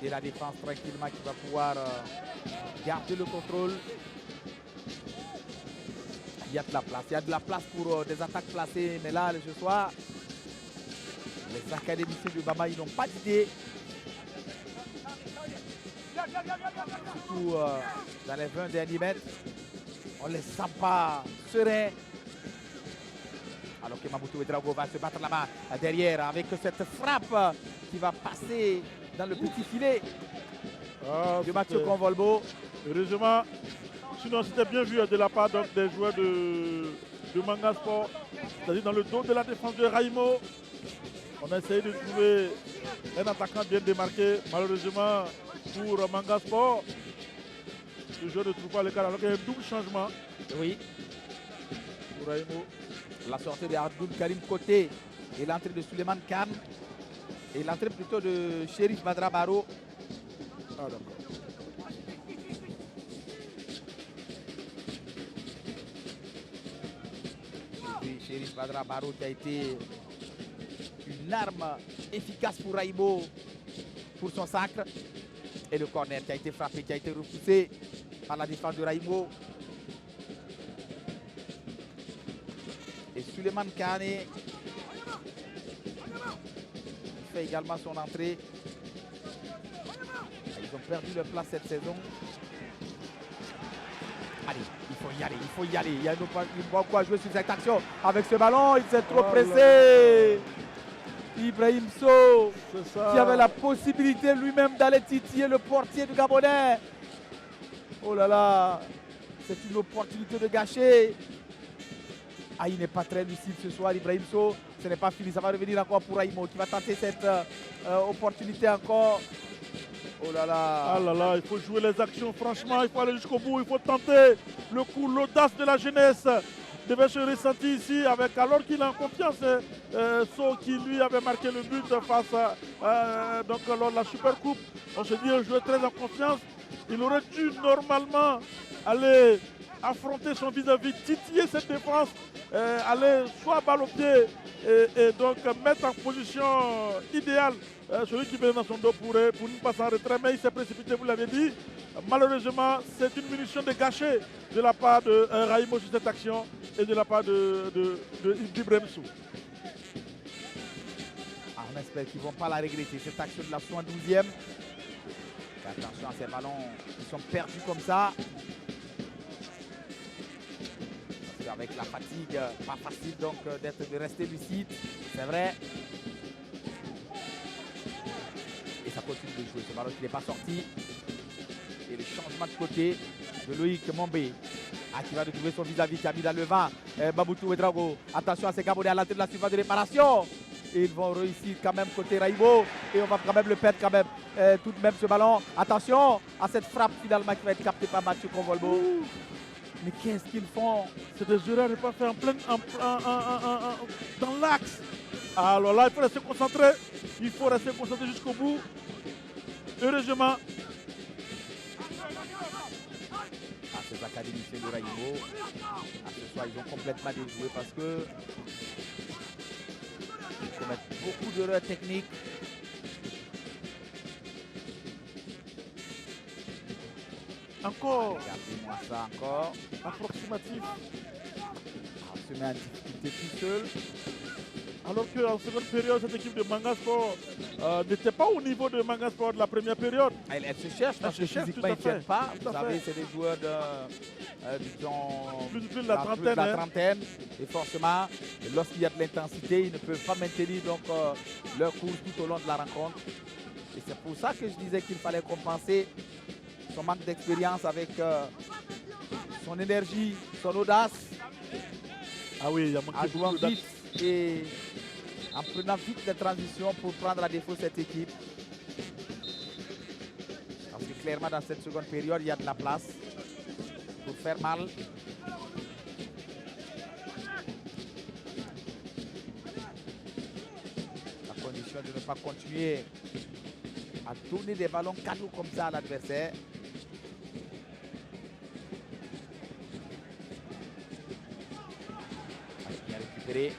Et la défense tranquillement qui va pouvoir garder le contrôle. Il y a de la place. Il y a de la place pour des attaques placées. Mais là, ce soir, les académiciens de Bama, ils n'ont pas d'idée. Surtout dans les 20 derniers mètres. On ne les sent pas sereins. Alors que Mamoudou Ouedraogo va se battre là-bas, derrière, avec cette frappe qui va passer dans le petit filet de Mathieu Convolbo. Heureusement, sinon c'était bien vu de la part donc, des joueurs de Manga Sport, c'est-à-dire dans le dos de la défense de Raimo. On a essayé de trouver un attaquant bien démarqué. Malheureusement pour Manga Sport, le joueur ne trouve pas le cas. Alors qu'il y a un double changement. Oui. Pour Raimo. La sortie de Abdoul Karim Côté et l'entrée de Suleiman Khan et l'entrée plutôt de Shérif Badra Baro. Ah d'accord. Shérif Badra Baro qui a été une arme efficace pour Raimo pour son sacre. Et le corner qui a été frappé, qui a été repoussé par la défense de Raimo. Et Suleiman Kane fait également son entrée. Ils ont perdu leur place cette saison. Allez, il faut y aller, il faut y aller. Il y a quoi jouer sur cette action. Avec ce ballon, il s'est trop pressé. Ibrahim Sow, qui avait la possibilité lui-même d'aller titiller le portier du Gabonais. Oh là là, c'est une opportunité de gâcher. Ah, il n'est pas très lucide ce soir, Ibrahim Sow. Ce n'est pas fini, ça va revenir encore pour Raimo qui va tenter cette opportunité encore. Oh là là. Ah là là, il faut jouer les actions, franchement, il faut aller jusqu'au bout, il faut tenter le coup, l'audace de la jeunesse devait se ressentir ici, avec, alors qu'il est en confiance, Sow qui lui avait marqué le but face donc lors de la Super Coupe. On se dit un joueur très en confiance, il aurait dû normalement aller affronter son vis-à-vis, titiller cette défense, aller soit balle au pied et donc mettre en position idéale celui qui venait dans son dos pour une passe en retrait, mais il s'est précipité, vous l'avez dit. Malheureusement, c'est une munition de gâcher de la part de Raimo sur cette action et de la part d'Ibrahim Sow. On espère qu'ils ne vont pas la regretter, cette action de la 72e. Attention à ces ballons qui sont perdus comme ça. Parce qu'avec la fatigue, pas facile donc de rester lucide, c'est vrai. Et ça continue de jouer, ce ballon qui n'est pas sorti. Et le changement de côté de Loïc Mombé. Qui va retrouver son vis-à-vis, qui a mis dans le vent. Mamoudou Ouedraogo, attention à ces Gabonais à l'entrée de la surface de réparation. Et ils vont réussir quand même côté Raimo. Et on va quand même le perdre quand même. Tout de même ce ballon. Attention à cette frappe finalement qui va être captée par Mathieu Convolbo. Mais qu'est-ce qu'ils font? C'est des erreurs à ne pas faire dans l'axe. Alors là, il faut rester concentré. Il faut rester concentré jusqu'au bout. Heureusement. Ces académiciens de Raimo, ce soir, ils ont complètement déjoué parce que ils commettent beaucoup d'erreurs techniques. Encore. Regardez-moi ça encore. Approximatif. On se met en difficulté tout seul. Alors qu'en seconde période, cette équipe de Manga Sport n'était pas au niveau de Manga Sport de la première période. Elle se cherche parce que physiquement, ils ne tiennent pas. Vous savez, c'est des joueurs plus de la trentaine. Et forcément, lorsqu'il y a de l'intensité, ils ne peuvent pas maintenir donc, leur course tout au long de la rencontre. Et c'est pour ça que je disais qu'il fallait compenser son manque d'expérience avec son énergie, son audace. Ah oui, il y a manqué en jouant vite et en prenant vite les transitions pour prendre à défaut cette équipe. Parce que clairement dans cette seconde période, il y a de la place pour faire mal. La condition de ne pas continuer à tourner des ballons cadeaux comme ça à l'adversaire. Bien récupéré.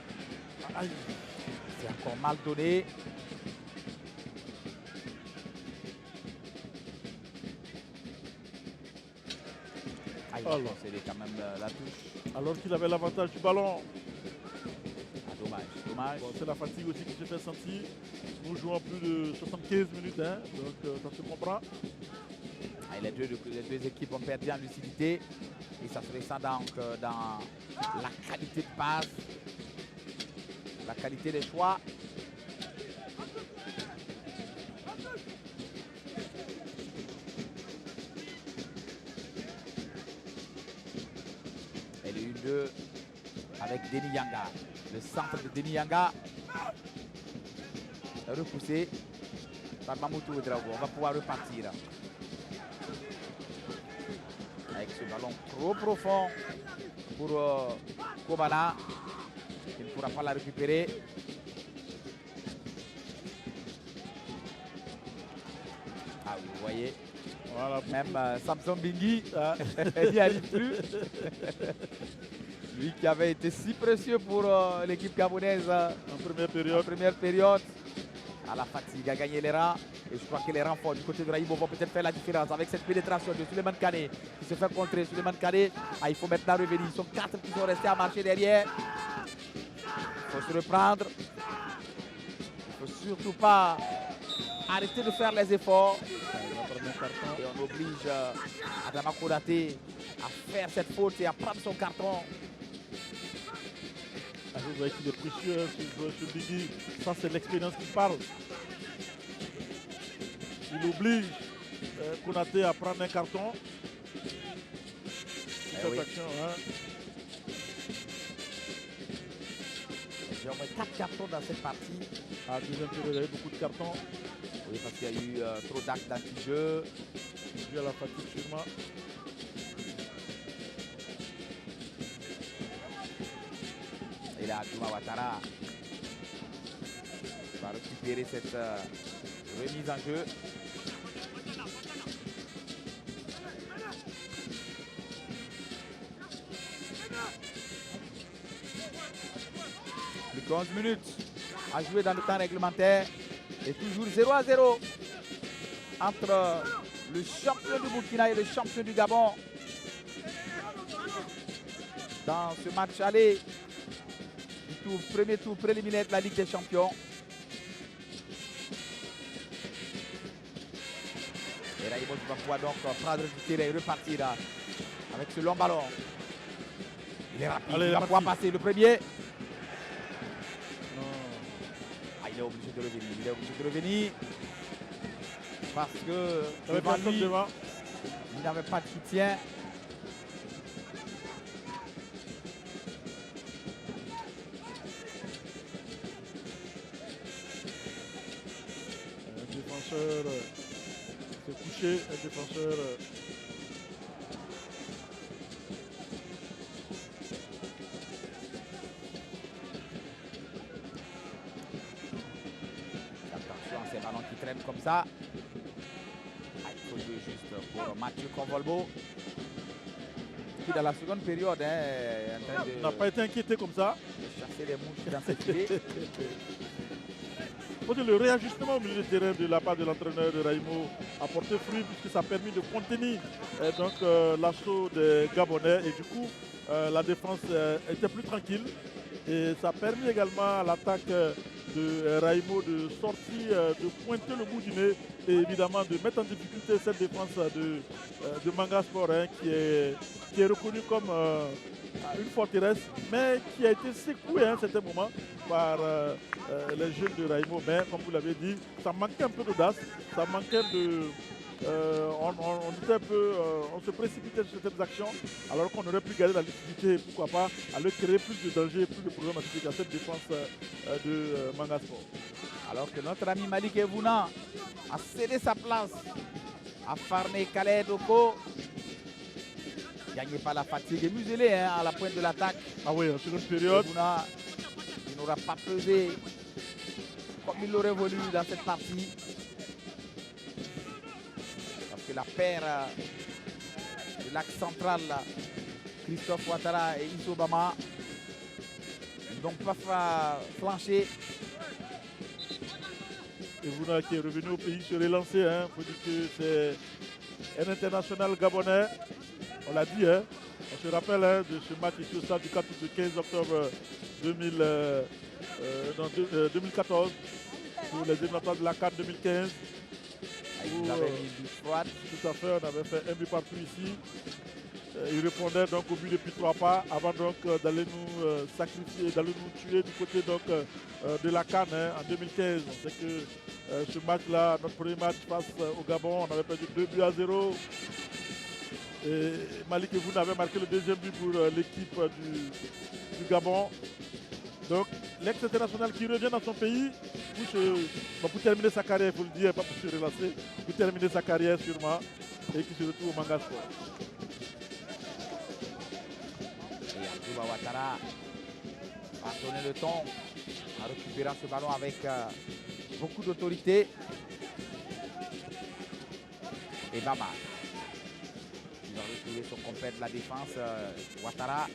C'est encore mal donné. Il a concédé quand même la touche. alors qu'il avait l'avantage du ballon. Ah, dommage, dommage. Bon, c'est la fatigue aussi qui se fait sentir. Nous jouons plus de 75 minutes, hein, donc ça se comprend. Ah, les deux équipes ont perdu en lucidité. Et ça se ressent donc dans la qualité de passe, la qualité des choix. Et le 1-2 avec Denis Yanga. Le centre de Denis Yanga. Repoussé par Mamoutou Ouedraogo. On va pouvoir repartir. Avec ce ballon trop profond pour Kobana. Il ne pourra pas la récupérer. Ah oui, vous voyez. Voilà, même Samson Bingui n'y arrive plus. Lui qui avait été si précieux pour l'équipe gabonaise en première période. À la fatigue, a gagné les rangs. Et je crois que les renforts du côté de Raïmo vont peut-être faire la différence avec cette pénétration de Suleiman Kane qui se fait contrer. Suleiman Kane, il faut maintenant revenir. Ils sont 4 qui sont restés à marcher derrière. Il faut se reprendre. Il ne faut surtout pas arrêter de faire les efforts. Et on oblige Adama Konaté à faire cette faute et à prendre son carton. Vous voyez qu'il est précieux, ce Biggie. Ça, c'est l'expérience qui parle. Il oblige Konaté à prendre un carton. Cette oui. action, hein. J'ai au moins 4 cartons dans cette partie. À deuxième période, il y a eu beaucoup de cartons. Oui, parce qu'il y a eu trop d'actes d'anti-jeu. Dû à la fatigue sûrement. Et là, Djouma Ouattara va récupérer cette remise en jeu. Plus que 11 minutes à jouer dans le temps réglementaire. Et toujours 0-0 entre le champion du Burkina et le champion du Gabon. Dans ce match aller du premier tour préliminaire de la Ligue des Champions. Et Raïmo va pouvoir donc prendre du terrain et repartir avec ce long ballon. Il est rapide, il va pouvoir passer le premier. Il est obligé de revenir, parce que devant lui, il n'avait pas de soutien. Un défenseur s'est couché, un défenseur Ces ballons qui traînent comme ça. Il faut jouer juste pour Mathieu Convolbo, qui dans la seconde période est en train de... n'a pas été inquiété comme ça. De chasser les mouches dans ses filets. Le réajustement au milieu de terrain de la part de l'entraîneur de Raïmo a porté fruit puisque ça a permis de contenir l'assaut des Gabonais et du coup la défense était plus tranquille et ça a permis également à l'attaque de Raïmo de sortir, de pointer le bout du nez et évidemment de mettre en difficulté cette défense de Manga Sport qui est reconnue comme une forteresse mais qui a été secouée à un certain moment par les jeunes de Raïmo. Mais comme vous l'avez dit, ça manquait un peu d'audace, ça manquait de... on se précipitait sur certaines actions alors qu'on aurait pu garder la lucidité et pourquoi pas aller créer plus de danger, plus de problèmes à cette défense de Manga Sport. Alors que notre ami Malik Evouna a cédé sa place à Farné Khaled Oko. Gagné par la fatigue et muselé à la pointe de l'attaque. Ah oui, en seconde période. Evouna, il n'aura pas pesé comme il l'aurait voulu dans cette partie. Que la paire de l'axe central, Christophe Ouattara et Iso Bama, n'ont pas flanché. Et Vouna qui est revenu au pays se relancer. Il faut dire que c'est un international gabonais. On l'a dit, On se rappelle de ce match ici au stade du 15 octobre 2014 pour les éliminatoires de la CAN 2015. Vous avez mis du froid. Tout à fait, on avait fait un but partout ici. Il répondait donc au but depuis 3 pas avant donc d'aller nous sacrifier, d'aller nous tuer du côté donc de la CAN en 2015. On sait que ce match-là, notre premier match face au Gabon, on avait perdu 2-0. Et Malik Evoun avait marqué le deuxième but pour l'équipe du Gabon. Donc l'ex-international qui revient dans son pays pour terminer sa carrière, il faut le dire, pas pour se relancer, pour terminer sa carrière sûrement, et qui se retrouve au Manga Sport. Et Abdouba Ouattara va donner le ton en récupérant ce ballon avec beaucoup d'autorité. Et Bama qui va retrouver son compère de la défense, Ouattara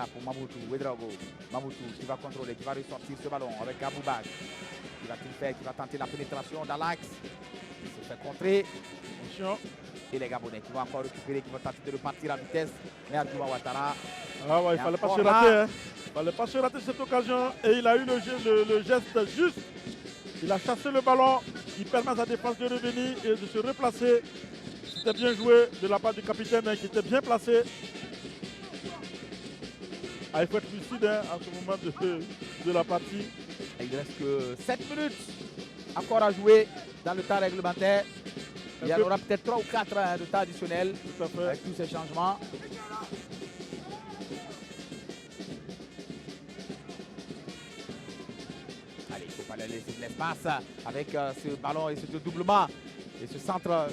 pour Mamoutou, Ouedraogo. Mamoutou qui va contrôler, qui va ressortir ce ballon avec Aboubag. Qui va-t-il faire, qui va tenter la pénétration dans l'axe. Il se fait contrer. Attention. Et les Gabonais qui vont encore récupérer, qui vont tenter de repartir à vitesse. Mais Abdouba Ouattara. Ah ouais, il ne fallait pas se rater. Hein. Il ne fallait pas se rater cette occasion. Et il a eu le geste juste. Il a chassé le ballon. Il permet à sa défense de revenir et de se replacer. C'était bien joué de la part du capitaine qui était bien placé. Ah, il faut être lucide en ce moment de la partie. Il ne reste que 7 minutes encore à jouer dans le temps réglementaire. Il y en aura peut-être 3 ou 4 de temps additionnel avec tous ces changements. Allez, il ne faut pas laisser de l'espace avec ce ballon et ce doublement et ce centre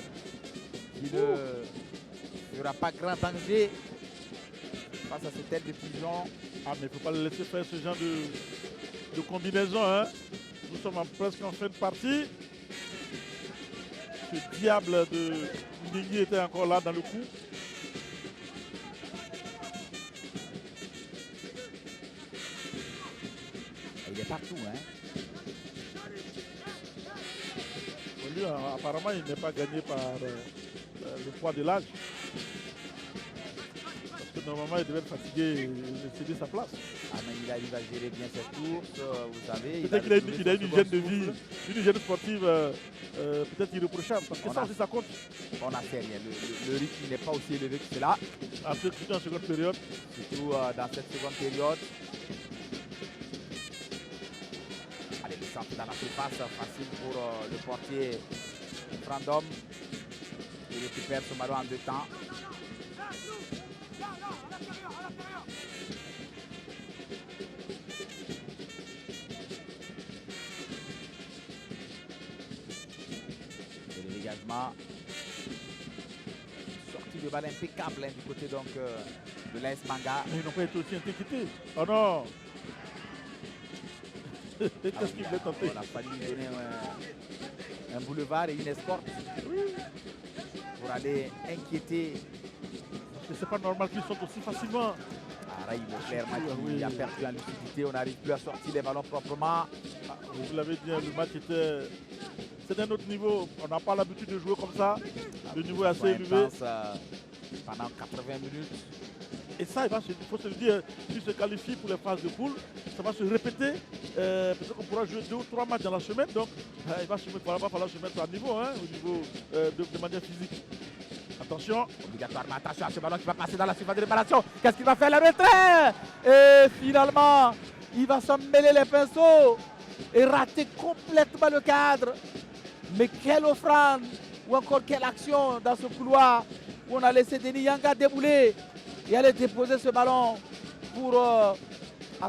qui ne aura pas grand danger face à cette tête de pigeon. Ah, mais il ne faut pas le laisser faire ce genre de combinaison. Hein. Nous sommes presque en fin de partie. Ce diable de Ndingi était encore là dans le coup. Il est partout. Hein. Lui, apparemment, il n'est pas gagné par le poids de l'âge. Parce que normalement, il devait être fatigué et céder sa place. Ah, mais il arrive à gérer bien cette course, vous savez. Peut-être qu'il a une hygiène de vie, une hygiène sportive peut-être irréprochable. Parce que ça aussi, ça compte. On n'a fait rien. Le rythme n'est pas aussi élevé que cela. Surtout en seconde période. Surtout dans cette seconde période. Allez, le centre dans la surface, facile pour le portier Frandom. Il récupère ce ballon en 2 temps. Et le dégagement. Sortie de balle impeccable du côté donc de l'AS Manga. Mais ils n'ont pas été aussi inquiétés. Oh non. Qu'est-ce qu'il voulait tenter? On a fallu lui donner un boulevard et une escorte pour aller inquiéter. Parce que c'est pas normal qu'ils sortent aussi facilement. Raïm, clairement, il a perdu en lucidité. On n'arrive plus à sortir les ballons proprement. Vous l'avez dit, le match était... C'est d'un autre niveau. On n'a pas l'habitude de jouer comme ça. Le niveau est assez élevé. Pendant 80 minutes. Et ça, il faut se le dire, s'il se qualifie pour les phases de poule, ça va se répéter. Peut-être qu'on pourra jouer 2 ou 3 matchs dans la semaine. Donc, il va falloir se mettre à niveau, au niveau de manière physique. Attention. Obligatoirement, attention à ce ballon qui va passer dans la surface de réparation. Qu'est-ce qu'il va faire? Le retrait. Et finalement, il va s'en mêler les pinceaux et rater complètement le cadre. Mais quelle offrande ou encore quelle action dans ce couloir où on a laissé Denis Yanga débouler et aller déposer ce ballon pour à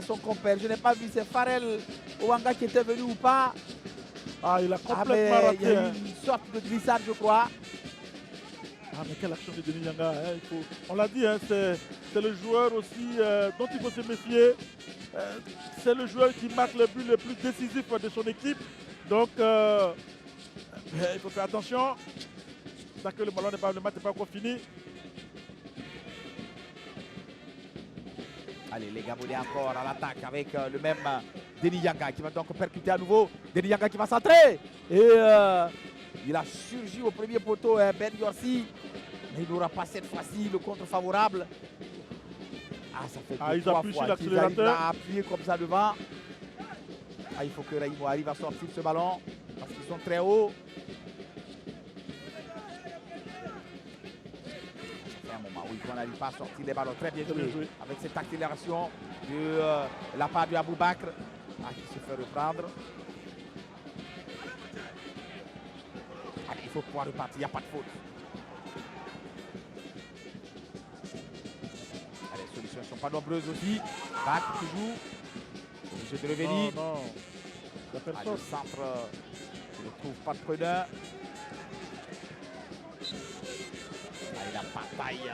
son compère. Je n'ai pas vu, c'est Farel Ouanga qui était venu ou pas. Ah, il a complètement raté. Il y a eu une sorte de glissade, je crois. Ah, mais quelle action de Denis Yanga. On l'a dit, c'est le joueur aussi dont il faut se méfier. C'est le joueur qui marque le but le plus décisif de son équipe. Donc, il faut faire attention. Tant que le match n'est pas encore fini. Allez, les Gabonais encore à l'attaque avec le même Denis Yanga qui va donc percuter à nouveau. Denis Yanga qui va centrer. Et il a surgi au premier poteau Ben Yorsi. Mais il n'aura pas cette fois-ci le contre favorable. Ah, ça fait Ah, ils 2-3 appuient fois sur qu'ils arrivent l'accélérateur. à appuyer comme ça devant. Ah, il faut que Raimo arrive à sortir ce ballon parce qu'ils sont très hauts. Ça fait un moment, oui, qu'on n'arrive pas à sortir les ballons. Très bien joué avec cette accélération de la part de Aboubakr. Ah, qui se fait reprendre. Allez, il faut pouvoir repartir, il n'y a pas de faute. Allez, les solutions ne sont pas nombreuses aussi. Bac qui joue. Obligé de revenir. Non, non. Il y a Ah, le personne. centre, je ne trouve pas de preneur. Allez, la bataille.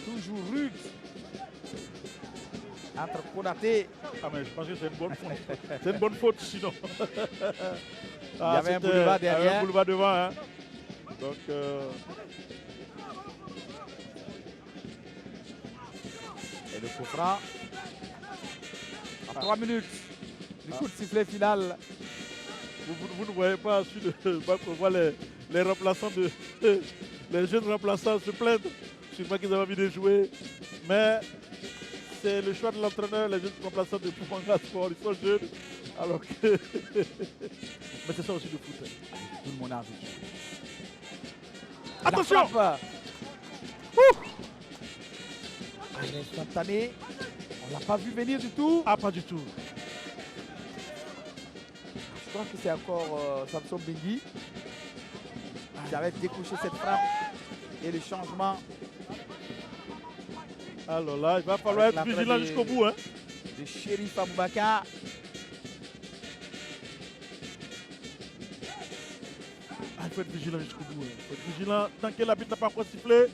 Toujours rude. Entre Konaté. Ah, mais je pense que c'est une bonne faute. C'est une bonne faute sinon. Il y avait un boulevard derrière. Il y avait un boulevard devant. Hein. Donc, et le coup franc. À 3 minutes du coup de sifflet final. vous ne voyez pas sur le banc, on voit les remplaçants les jeunes remplaçants se plaindre. Je sais qu'ils avaient envie de jouer. Mais c'est le choix de l'entraîneur, les jeunes remplaçants de Poufanga Sport. Ils sont jeunes. Alors que. Mais c'est ça aussi le foot. Hein. Tout le monde a envie. Attention! Il est instantané. On ne l'a pas vu venir du tout. Ah, pas du tout. Je crois que c'est encore Samson Bengui qui avait découché cette frappe et le changement. Alors là, il va falloir Avec être la vigilant frappe jusqu'au bout. Hein. De Chérif Aboubakar. Ah, il faut être vigilant jusqu'au bout. Il faut être vigilant tant que l'arbitre n'a pas encore sifflé.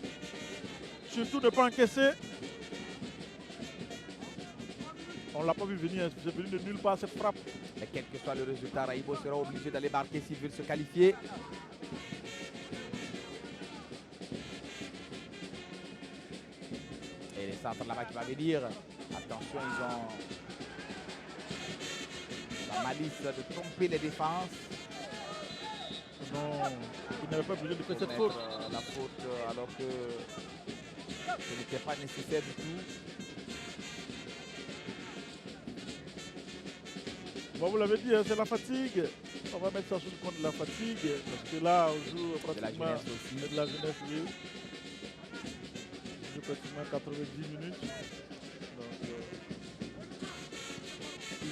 Surtout ne pas encaisser. On ne l'a pas vu venir, c'est venu de nulle part cette frappe. Mais quel que soit le résultat, Raïbo sera obligé d'aller marquer s'il veut se qualifier. Et les centres là-bas qui va venir. Attention, ils ont la malice de tromper les défenses. Non, il n'avait pas besoin de faire cette Mettre, faute. la faute alors que ce n'était pas nécessaire du tout. Bon, vous l'avez dit, hein, c'est la fatigue. On va mettre ça sur le compte de la fatigue. Parce que là, on joue pratiquement jeunesse aussi. de la jeunesse, oui. On joue pratiquement 90 minutes. Donc,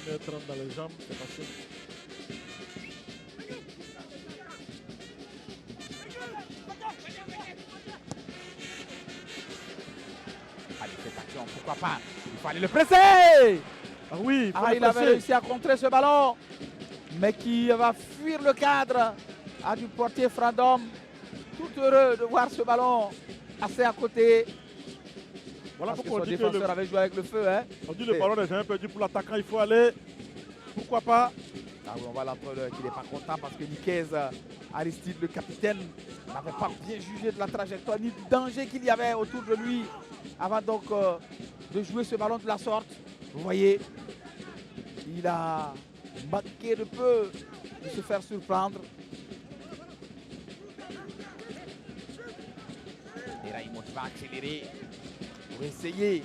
1h30 dans les jambes, c'est facile. Allez, cette action, pourquoi pas? Il fallait le presser! Ah oui, Il avait réussi à contrer ce ballon, mais qui va fuir le cadre à du portier Frandom. Tout heureux de voir ce ballon assez à côté. Voilà Parce que pourquoi son on dit que défenseur avait joué avec le feu. Hein. on dit le ballon n'est jamais perdu pour l'attaquant, il faut aller. Pourquoi pas? Ah oui, on voit l'entraîneur qui n'est pas content parce que Niquez, Aristide, le capitaine, n'avait pas bien jugé de la trajectoire ni du danger qu'il y avait autour de lui avant donc de jouer ce ballon de la sorte. Vous voyez, il a manqué de peu de se faire surprendre. Et Raymond va accélérer pour essayer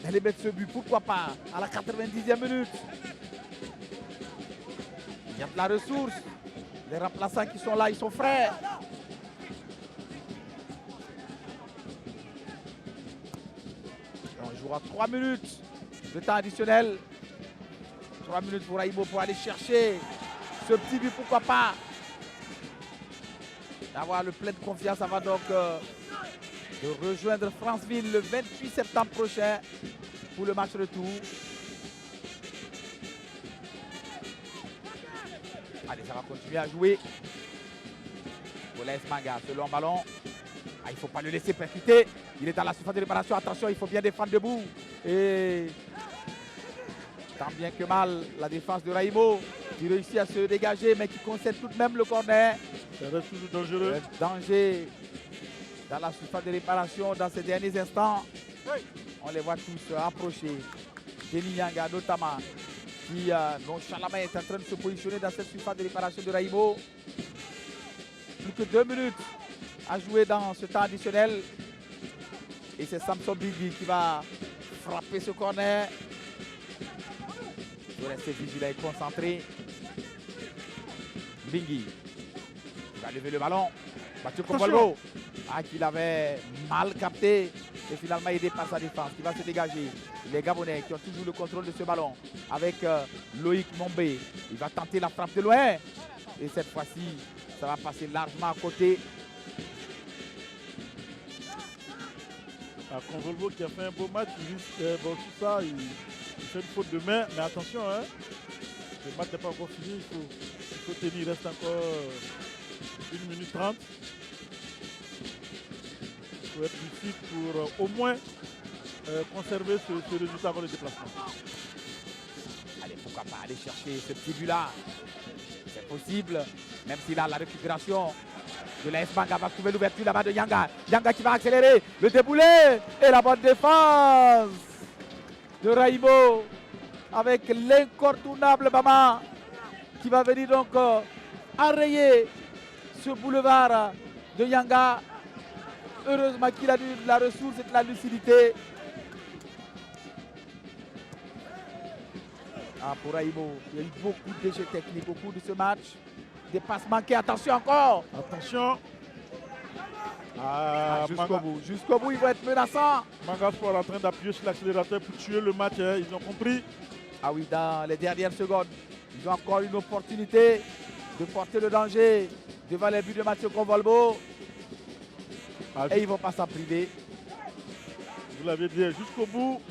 d'aller mettre ce but. Pourquoi pas à la 90e minute. Il y a de la ressource. Les remplaçants qui sont là, ils sont frères. On jouera 3 minutes de temps additionnel. 3 minutes pour Raïbo pour aller chercher ce petit but, pourquoi pas. Avoir le plein de confiance avant donc de rejoindre Franceville le 28 septembre prochain pour le match retour. Allez, ça va continuer à jouer. Boles Manga, ce long ballon. Il ne faut pas le laisser percuter. Il est dans la surface de réparation. Attention, il faut bien défendre debout. Et tant bien que mal, la défense de Raïmo qui réussit à se dégager, mais qui concède tout de même le corner. Ça reste toujours dangereux. Danger dans la surface de réparation dans ces derniers instants. On les voit tous approcher. Denis Yanga notamment, qui nonchalamment est en train de se positionner dans cette surface de réparation de Raïmo. Plus que 2 minutes à jouer dans ce temps additionnel. Et c'est Samson Bigui qui va frapper ce corner. Il faut rester vigilant et concentré. Bingui va lever le ballon. Mathieu Kombolbo, qu'il avait mal capté. Et finalement aidé par sa défense qui va se dégager. Les Gabonais qui ont toujours le contrôle de ce ballon avec Loïc Mombé. Il va tenter la frappe de loin. Et cette fois-ci, ça va passer largement à côté. Kombolbo qui a fait un beau match. Bon, tout ça, il fait une faute de main. Mais attention, hein, le match n'est pas encore fini. Il faut tenir. Il reste encore 1 minute 30. Il faut être lucide pour au moins conserver ce résultat avant le déplacement. Allez, pourquoi pas aller chercher ce petit but-là. C'est possible, même si là, la récupération de l'AS Manga va trouver l'ouverture là-bas de Yanga. Yanga qui va accélérer, le déboulé et la bonne défense de Raimo avec l'incontournable Bama qui va venir donc enrayer ce boulevard de Yanga. Heureusement qu'il a eu de la ressource et de la lucidité. Pour Raimo, il y a eu beaucoup de déchets techniques au cours de ce match. Des passes manquées, attention encore. Attention. Jusqu'au bout, il va être menaçant. Manga Sport est en train d'appuyer sur l'accélérateur pour tuer le match. Hein. Ils ont compris. Ah oui, dans les dernières secondes, ils ont encore une opportunité de porter le danger devant les buts de Mathieu Kombolbo. Et ils ne vont pas s'en priver. Vous l'avez dit, jusqu'au bout,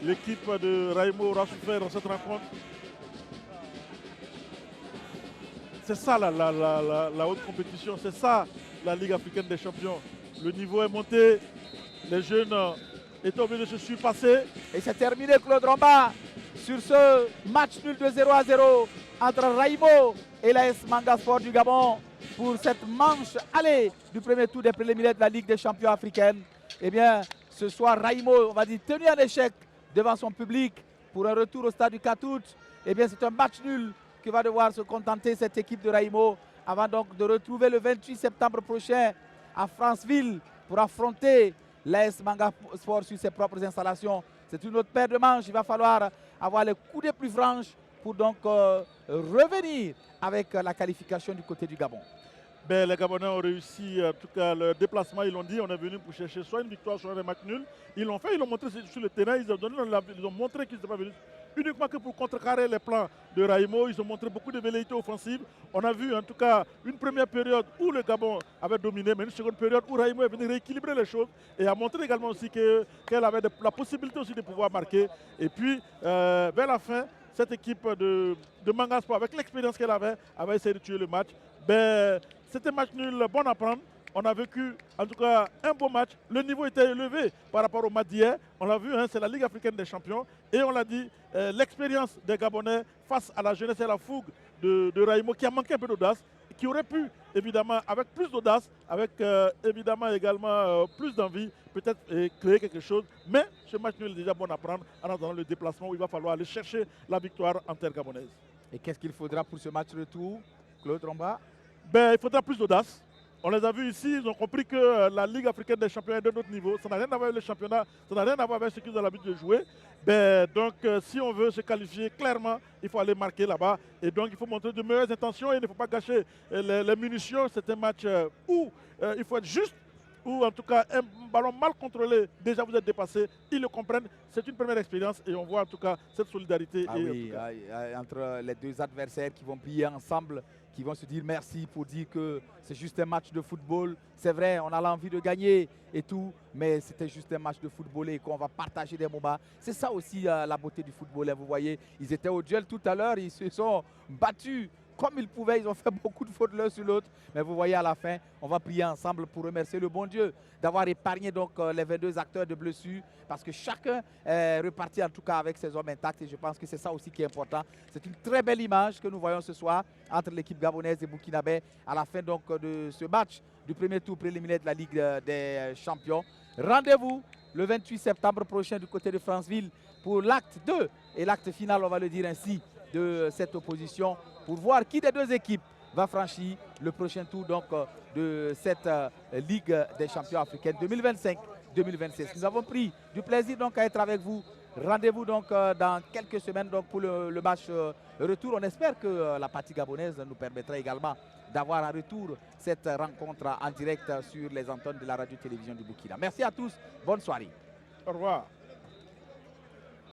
l'équipe de Raimo aura souffert dans cette rencontre. C'est ça la haute compétition, c'est ça la Ligue africaine des champions. Le niveau est monté, les jeunes étaient obligés de se surpasser. Et c'est terminé, Claude Romba, sur ce match nul de 0-0 entre Raimo et l'AS Manga Sport du Gabon pour cette manche aller du premier tour des préliminaires de la Ligue des champions africaine. Eh bien, ce soir, Raimo, on va dire, tenu en échec devant son public pour un retour au stade du 4 août. Eh bien, c'est un match nul qui va devoir se contenter cette équipe de Raimo avant donc de retrouver le 28 septembre prochain à Franceville pour affronter l'AS Manga Sport sur ses propres installations. C'est une autre paire de manches. Il va falloir avoir les coups des plus franches pour donc revenir avec la qualification du côté du Gabon. Ben, les Gabonais ont réussi, en tout cas, leur déplacement, ils l'ont dit, on est venu pour chercher soit une victoire, soit un match nul. Ils l'ont fait, ils l'ont montré sur le terrain, ils ont montré qu'ils n'étaient pas venus uniquement que pour contrecarrer les plans de Raimo. Ils ont montré beaucoup de velléités offensives. On a vu en tout cas une première période où le Gabon avait dominé, mais une seconde période où Raimo est venu rééquilibrer les choses et a montré également aussi qu'elle avait la possibilité aussi de pouvoir marquer. Et puis, vers la fin, cette équipe de Manga Sport, avec l'expérience qu'elle avait essayé de tuer le match. Ben, c'était match nul, bon à prendre. On a vécu en tout cas un beau match. Le niveau était élevé par rapport au match d'hier. On l'a vu, hein, c'est la Ligue africaine des champions. Et on l'a dit, l'expérience des Gabonais face à la jeunesse et à la fougue de Raimo qui a manqué un peu d'audace, qui aurait pu évidemment avec plus d'audace, avec évidemment également plus d'envie, peut-être créer quelque chose. Mais ce match nul est déjà bon à prendre en attendant le déplacement où il va falloir aller chercher la victoire en terre gabonaise. Et qu'est-ce qu'il faudra pour ce match retour, Claude Romba? Ben, il faudra plus d'audace. On les a vus ici, ils ont compris que la Ligue africaine des champions est d'un autre niveau. Ça n'a rien à voir avec le championnat, ça n'a rien à voir avec ce qu'ils ont l'habitude de jouer. Ben, donc, si on veut se qualifier clairement, il faut aller marquer là-bas. Et donc, il faut montrer de meilleures intentions et il ne faut pas gâcher les munitions. C'est un match où il faut être juste, ou en tout cas un ballon mal contrôlé, déjà vous êtes dépassé, ils le comprennent, c'est une première expérience et on voit en tout cas cette solidarité. Entre les deux adversaires qui vont prier ensemble, qui vont se dire merci pour dire que c'est juste un match de football. C'est vrai, on a l'envie de gagner et tout, mais c'était juste un match de football et qu'on va partager des moments. C'est ça aussi la beauté du football. Hein. Vous voyez, ils étaient au duel tout à l'heure, ils se sont battus comme ils pouvaient, ils ont fait beaucoup de fautes l'un sur l'autre. Mais vous voyez à la fin, on va prier ensemble pour remercier le bon Dieu d'avoir épargné donc les 22 acteurs de blessures parce que chacun est reparti en tout cas avec ses hommes intacts et je pense que c'est ça aussi qui est important. C'est une très belle image que nous voyons ce soir entre l'équipe gabonaise et burkinabé à la fin donc de ce match du premier tour préliminaire de la Ligue des champions. Rendez-vous le 28 septembre prochain du côté de Franceville pour l'acte 2 et l'acte final, on va le dire ainsi, de cette opposition pour voir qui des deux équipes va franchir le prochain tour donc, de cette Ligue des champions africaine 2025 2026. Nous avons pris du plaisir donc à être avec vous. Rendez-vous donc dans quelques semaines donc pour le match retour. On espère que la partie gabonaise nous permettra également d'avoir en retour cette rencontre en direct sur les antennes de la radio-télévision du Burkina. Merci à tous. Bonne soirée. Au revoir.